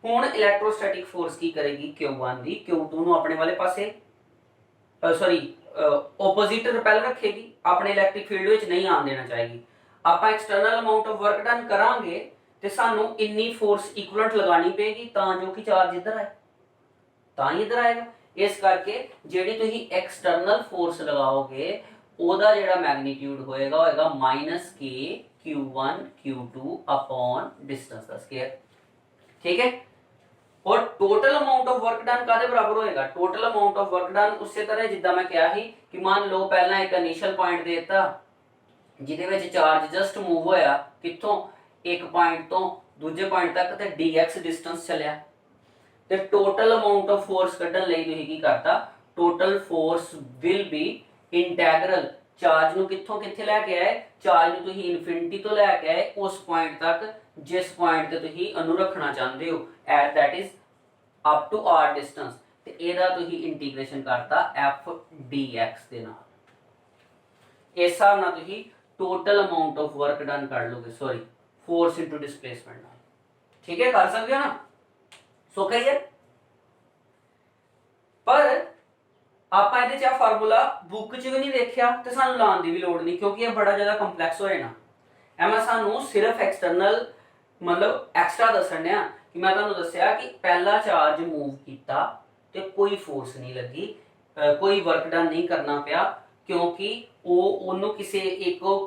ਹੁਣ ਇਲੈਕਟ੍ਰੋਸਟੈਟਿਕ ਫੋਰਸ ਕੀ ਕਰੇਗੀ? Q1 ਦੀ Q2 ਨੂੰ ਆਪਣੇ ਵਾਲੇ ਪਾਸੇ सॉरी ओपोजिट रिपेल रखेगी, अपने इलैक्ट्रिक फील्ड विच नहीं आन देना चाहेगी। ਆਪਾਂ external amount of work done करांगे ਤੇ ਸਾਨੂੰ ਇੰਨੀ ਫੋਰਸ ਇਕੁਇਵਲੈਂਟ ਲਗਾਣੀ ਪਏਗੀ ਤਾਂ ਜੋ ਕਿ ਚਾਰਜ ਇੱਧਰ ਆਏ, ਤਾਂ ਹੀ ਇੱਧਰ ਆਏਗਾ। ਇਸ ਕਰਕੇ ਜਿਹੜੀ ਤੁਸੀਂ ਐਕਸਟਰਨਲ ਫੋਰਸ ਲਗਾਓਗੇ ਉਹਦਾ ਜਿਹੜਾ ਮੈਗਨੀਟਿਊਡ ਹੋਏਗਾ -k q1 q2 upon distance का स्क्वायर। ठीक है। और total amount of work done कादे बराबर होएगा? Total amount of work done उसी तरह जिद्दां मैं कहा ही कि मान लो पहला एक इनिशियल पॉइंट देता जिहदे विच चार्ज जस्ट मूव होया कित्थों एक पॉइंट तो दूजे पॉइंट तक ते dx डिस्टेंस चलिया ते टोटल अमाउंट ऑफ फोर्स कढण लई तुसीं की करता, total force will be integral charge ਨੂੰ ਕਿੱਥੋਂ ਕਿੱਥੇ ਲੈ ਕੇ ਆਏ, ਚਾਰਜ ਨੂੰ ਤੁਸੀਂ ਇਨਫਿਨਿਟੀ ਤੋਂ ਲੈ ਕੇ ਆਏ ਉਸ ਪੁਆਇੰਟ ਤੱਕ ਜਿਸ ਪੁਆਇੰਟ ਤੇ ਤੁਸੀਂ ਉਹਨੂੰ ਰੱਖਣਾ ਚਾਹੁੰਦੇ ਹੋ at that is up to r distance ਤੇ ਇਹਦਾ ਤੁਸੀਂ ਇੰਟੀਗ੍ਰੇਸ਼ਨ ਕਰਤਾ f dx ਦੇ ਨਾਲ। ਇਸ ਹਿਸਾਬ ਨਾਲ ਤੁਸੀਂ total amount of work done ਕਰ ਲੋਗੇ, ਸੌਰੀ फोर्स इनटू डिस्प्लेसमेंट ਨਾਲ। ठीक है, कर सकते हो ना। सो कहिए पर ਆਪਾਂ ਇਹਦੇ ਚ ਆ ਫਾਰਮੂਲਾ ਬੁੱਕ ਚ ਵੀ ਨਹੀਂ ਦੇਖਿਆ ਤੇ ਸਾਨੂੰ ਲਾਉਣ ਦੀ ਵੀ ਲੋੜ ਨਹੀਂ ਕਿਉਂਕਿ ਇਹ ਬੜਾ ਜ਼ਿਆਦਾ ਕੰਪਲੈਕਸ ਹੋਏ ਨਾ। ਐਵੇਂ ਸਾਨੂੰ ਸਿਰਫ ਐਕਸਟਰਨਲ मतलब ਐਕਸਟਰਾ ਦੱਸਣ ਆ ਕਿ ਮੈਂ ਤੁਹਾਨੂੰ ਦੱਸਿਆ ਕਿ ਪਹਿਲਾ ਚਾਰਜ ਮੂਵ ਕੀਤਾ ਤੇ ਕੋਈ ਫੋਰਸ ਨਹੀਂ ਲੱਗੀ, ਕੋਈ ਵਰਕ ਡਨ ਨਹੀਂ ਕਰਨਾ ਪਿਆ ਕਿਉਂਕਿ ਉਹਨੂੰ ਕਿਸੇ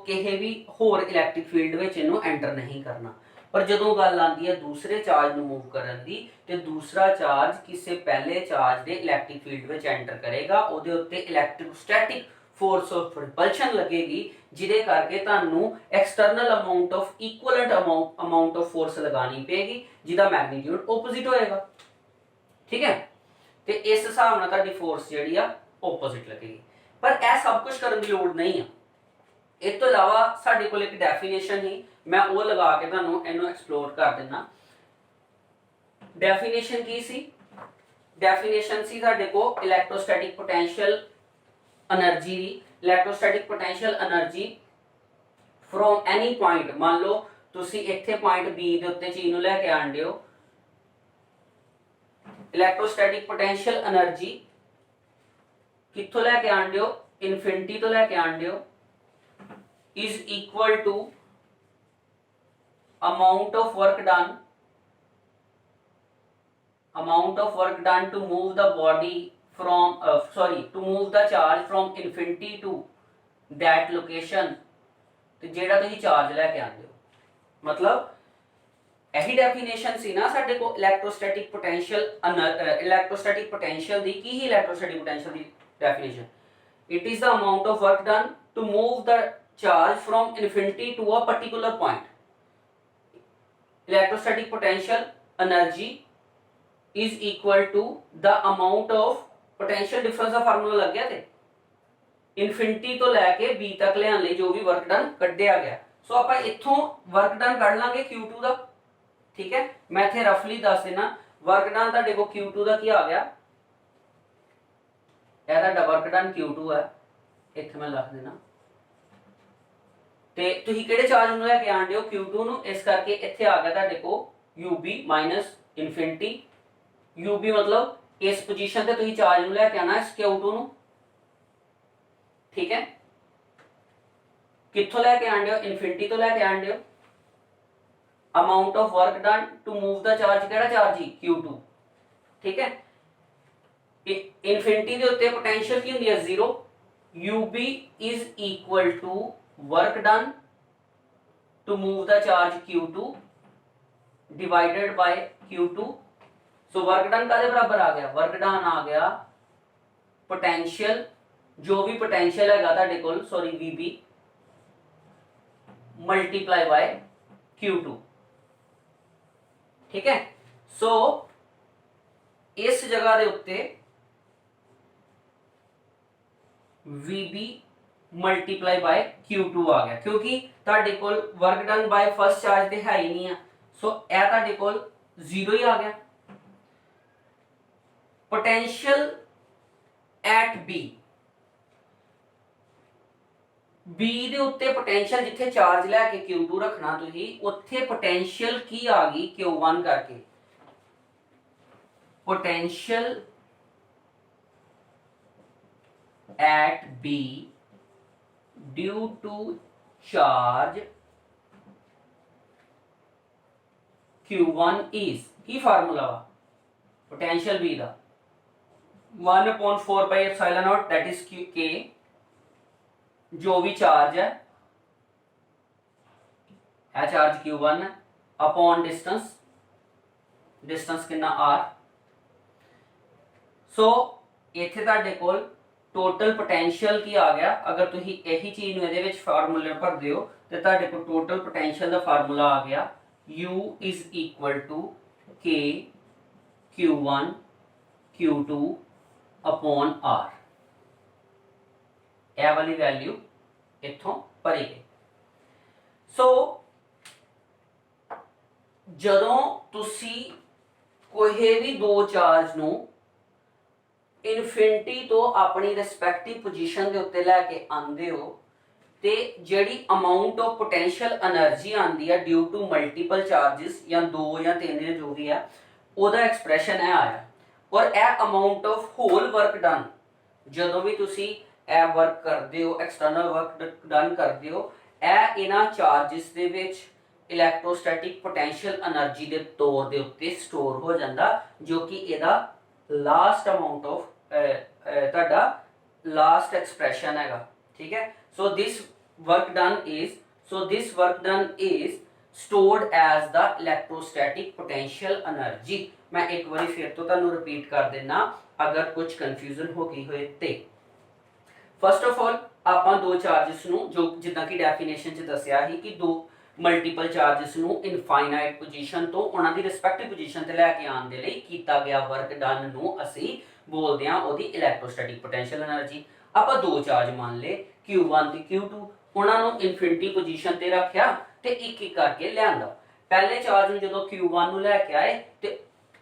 ਕਿਸੇ ਵੀ ਹੋਰ ਇਲੈਕਟ੍ਰਿਕ ਫੀਲਡ ਵਿੱਚ ਇਹਨੂੰ ਐਂਟਰ ਨਹੀਂ ਕਰਨਾ। पर जदों गल आती है दूसरे चार्ज ਨੂੰ मूव करन दी ते दूसरा चार्ज किसी पहले चार्ज के इलैक्ट्रिक फील्ड में एंटर करेगा, ਉਹਦੇ ਉੱਤੇ इलैक्ट्रोस्टैटिक फोर्स ऑफ रिपल्शन लगेगी जिहदे करके ਤੁਹਾਨੂੰ external amount of equivalent amount of force लगानी पेगी जिहदा मैग्नीट्यूड ओपोजिट होएगा। ठीक है, ते इस हिसाब नाल ਤੁਹਾਡੀ फोर्स ਜਿਹੜੀ ਆ ओपोजिट लगेगी। पर यह सब कुछ करने की लोड़ नहीं है। इस तो इलावा साडे कोल एक डेफिनेशन ही मैं वो लगा के तुहानू इहनू एक्सप्लोर कर देना। डेफिनेशन की सी? डेफिनेशन सी साडे को इलैक्ट्रोस्टैटिक पोटेंशियल एनर्जी दी। Electrostatic potential energy from any point, मान लो तुसी इत्थे पॉइंट बी दे उत्ते चीज नू लैके आंदे हो, इलैक्ट्रोस्टैटिक पोटेंशियल एनर्जी कित्थों लैके आंदे हो? इनफिनिटी तो लैके आंदे हो is equal to amount of work done to move the body from to move the charge from infinity to that location ਤੇ ਜਿਹੜਾ ਤੁਸੀਂ ਚਾਰਜ ਲੈ ਕੇ ਆਉਂਦੇ ਹੋ। मतलब यही डेफिनेशन सी ना साडे को इलैक्ट्रोस्टैटिक पोटेंशियल दी की ही इलैक्ट्रोस्टैटिक पोटेंशियल दी definition, it is the amount of work done to move the charge from infinity to a particular point. Electrostatic potential energy is equal to the amount of potential difference का formula लग गया थे infinity तो लैके b तक ले आने जो भी वर्क डन कढ़िया गया। सो आप इथों वर्क डन कढ़ लांगे q2 का। ठीक है, मैं इथे रफली दस देना वर्क डन तुहाडे को q2 का की आ गया, यह तुहाडा वर्क डन q2 है, इथे मैं लिख देना ਤੇ ਤੁਸੀਂ ਕਿਹੜੇ ਚਾਰਜ ਨੂੰ ਲੈ ਕੇ ਆਂਦੇ ਹੋ Q2 ਨੂੰ, ਇਸ ਕਰਕੇ ਇੱਥੇ ਆ ਗਿਆ ਤੁਹਾਡੇ ਕੋ UB ਮਾਈਨਸ ਇਨਫਿਨਿਟੀ। UB मतलब इस पोजीशन ਤੇ ਤੁਸੀਂ ਚਾਰਜ ਨੂੰ ਲੈ ਕੇ ਆਣਾ ਇਸ Q2 ਨੂੰ। ਠੀਕ ਹੈ, ਕਿੱਥੋਂ ਲੈ ਕੇ ਆਂਦੇ ਹੋ? ਇਨਫਿਨਿਟੀ ਤੋਂ ਲੈ ਕੇ ਆਂਦੇ ਹੋ। Amount of work done to move the charge ਕਿਹੜਾ ਚਾਰਜ ਹੀ? Q2। ਠੀਕ ਹੈ, ਇਨਫਿਨਿਟੀ ਦੇ ਉੱਤੇ ਪੋਟੈਂਸ਼ੀਅਲ ਕੀ ਹੁੰਦੀ ਹੈ? 0। UB is equal to work done to move the charge Q2 divided by Q2। so work done कादे बराबर आ गया? work done आ गया potential, जो भी potential है तुहाडे कोल sorry VB multiply by Q2। ठीक है, so इस जगह दे उत्ते VB मल्टीप्लाई बाय Q2 आ गया क्योंकि ਤੁਹਾਡੇ ਕੋਲ work done by first charge ਤੇ ਹੈ ਹੀ ਨਹੀਂ ਆ। सो ਇਹ ਤੁਹਾਡੇ ਕੋਲ 0 ਹੀ ਆ ਗਿਆ। पोटेंशियल एट B ਦੇ ਉੱਤੇ पोटेंशियल ਜਿੱਥੇ ਚਾਰਜ ਲੈ ਕੇ Q2 ਰੱਖਣਾ ਤੁਸੀਂ ਉੱਥੇ पोटेंशियल ਕੀ ਆ ਗਈ? Q1 ਕਰਕੇ potential at B due to charge Q1 is की फार्मूला वा पोटेंशियल B दा 1/4 pi epsilon not that is K जो भी चार्ज है चार्ज Q1 है अपॉन डिस्टेंस डिस्टेंस कितना R सो इत्थे तुहाडे कोल टोटल पोटेंशियल की आ गया अगर तुम यही चीज नूं इहदे विच फार्मूले भर दिओ ते तुहाडे कोल टोटल पोटेंशियल दा फार्मूला आ गया U is equal to K Q1 Q2 upon R यह वाली वैल्यू इत्थों भरी गई सो जदों तुसी कोई भी दो चार्ज नूं इनफिनिटी तो अपनी रिस्पैक्टिव पोजीशन के उत्ते लैके आंदे हो ते जिहड़ी अमाउंट ऑफ पोटेंशियल एनर्जी आंदी है ड्यू टू मल्टीपल चार्जेस या दो या तीन या जो भी है ओदा एक्सप्रैशन है आया और ए amount of whole work done जदों भी तुसी ए वर्क करदे हो एक्सटर्नल वर्क डन करदे हो ए इन्हां चार्जेस दे विच इलैक्ट्रोस्टैटिक पोटेंशियल एनर्जी दे तौर दे उत्ते स्टोर हो जांदा जो कि इहदा लास्ट अमाउंट ऑफ ਤੁਹਾਡਾ लास्ट एक्सप्रेशन है ठीक है so this work done is stored as the electrostatic potential energy मैं एक बार फिर तो तुहानू रिपीट कर देना अगर कुछ कंफ्यूजन हो गई होए ते फर्स्ट ऑफ ऑल आपां दो चार्जेस नू जो जिद्दां की डेफिनेशन च दस्सिया ही कि दो मल्टीपल चार्जेस नू इनफाइनाइट पोजीशन तो उन्हां दी रिस्पैक्टिव पोजीशन ते लैके आउण दे लई कीता गया वर्क डन नू असी बोलते हैं ओदी इलैक्ट्रोस्टैटिक पोटेंशियल एनर्जी आपां दो चार्ज मान ले Q1 ते Q2 उन्हां नू इनफिनिटी पोजीशन ते रखिया ते एक एक करके लियांदा पहले चार्ज नू जदों Q1 नू लेके आए ते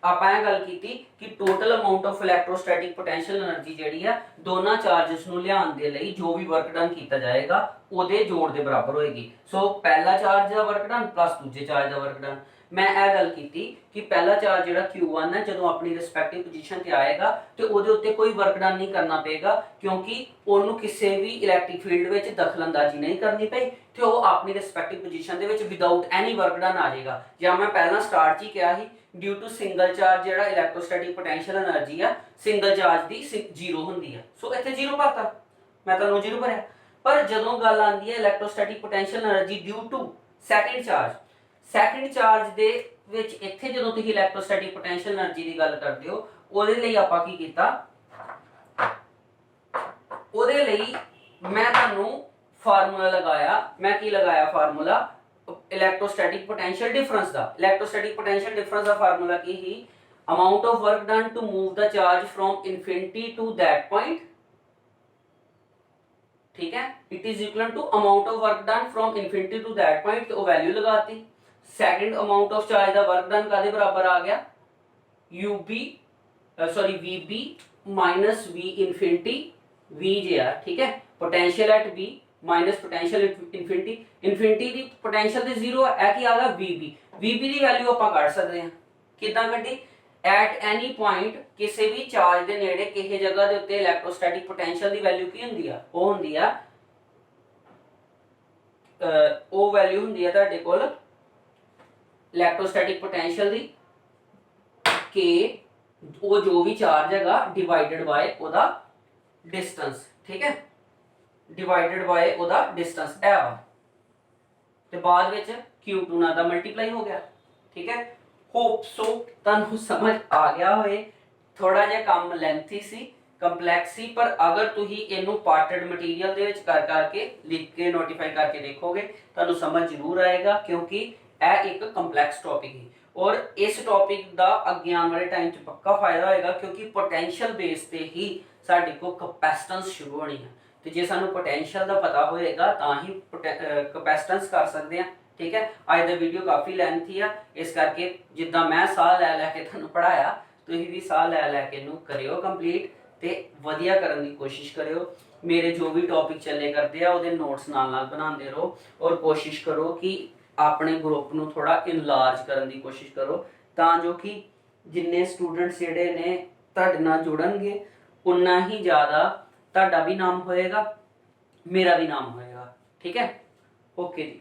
आपां ये गल कीती कि total amount of electrostatic potential energy जिहड़ी है दोनों चार्जेस नू लियाउण दे लई जो भी वर्क डन कीता जाएगा ओदे जोड़ दे बराबर होएगी सो पहला चार्ज दा वर्क डन प्लस दूजे चार्ज दा वर्क डन मैं यह गल की कि पहला चार्ज जो Q1 है जो अपनी रिस्पैक्टिव पोजीशन ते आएगा तो उहदे उत्ते कोई वर्क डन नहीं करना पेगा क्योंकि उन्होंने किसी भी इलैक्ट्रिक फील्ड में दखलअंदाजी नहीं करनी पई तो वह अपनी रिस्पैक्टिव पोजीशन दे विच विदाउट एनी वर्क डन आ जाएगा या मैं पहला स्टार्ट ही कहा ड्यू टू सिंगल चार्ज जो इलैक्ट्रोस्टैटिक पोटेंशियल एनर्जी है सिंगल चार्ज की जीरो होंदी है सो इत्थे जीरो भरता मैं तुहानूं जीरो भरिया पर जदों गल आंदी है electrostatic potential energy due to second charge दे विच इत्थे जदों तुसीं इलैक्ट्रोस्टैटिक पोटेंशियल एनर्जी की गल करदे हो ओहदे लई आपां की कीता ओहदे लई मैं तुहानूं फार्मूला लगाया मैं की लगाया फार्मूला इलैक्ट्रोस्टैटिक पोटेंशियल डिफरेंस दा इलैक्ट्रोस्टैटिक पोटेंशियल डिफरेंस दा फार्मूला की ही amount of work done to move the charge from infinity to that point ठीक है it is equal to amount of work done from infinity to that point तो value लगाती second amount of charge दा work done कादे बराबर आ गया VB minus V infinity V जे आ ठीक है potential at B minus potential infinity infinity the potential ते जीरो है की आ गया VB दी वैल्यू आपां कढ सकदे हां किदां कड्ढी एट एनी पॉइंट किसी भी चार्ज के नेड़े किसी जगह के उत्ते इलैक्ट्रोस्टैटिक पोटेंशियल की वैल्यू की हुंदी आ वो हुंदी आ वो वैल्यू हुंदी आ तुहाडे कोल इलैक्ट्रोस्टैटिक पोटेंशियल दी के वो जो भी चार्ज हैगा डिवाइडेड बाय ओदा डिस्टेंस ठीक है डिवाइडेड बाय ओदा डिस्टेंस है वा ते बाद विच Q2 नाल दा मल्टीप्लाई हो गया ठीक है होप सो तुहानू समझ आ गया होए थोड़ा जिहा काम लेंथी सी कंपलैक्स सी पर अगर तुही इनू पार्टेड मटीरियल दे विच कर करके लिख के नोटिफाई करके देखोगे तुहानू समझ जरूर आएगा क्योंकि यह एक कंपलैक्स टॉपिक है और इस टॉपिक का अगे आने वाले टाइम च पक्का फायदा होएगा क्योंकि पोटेंशियल बेस ते ही साडे को कैपेसिटेंस शुरू होनी है तो जे सानू पोटेंशियल का पता होएगा तां ही कैपेसिटेंस कर सकते हैं ठीक है आज दा वीडियो काफ़ी लेंथी है इस करके जिद्दां मैं साह लै लैके तुहानू पढ़ाया तुसीं भी साह लै लैके इनू करियो कंप्लीट ते वधिया करन दी कोशिश करियो मेरे जो भी टॉपिक चले करते हैं उहदे नोट्स नाल नाल बनांदे रहो और कोशिश करो कि अपने ग्रुप नू थोड़ा इनलार्ज करन दी कोशिश करो तां जो कि जिन्ने स्टूडेंट्स जिहड़े ने तुहाडे नाल जुड़नगे उन्ना ही ज़्यादा तुहाडा भी नाम होएगा मेरा भी नाम होएगा ठीक है ओके जी।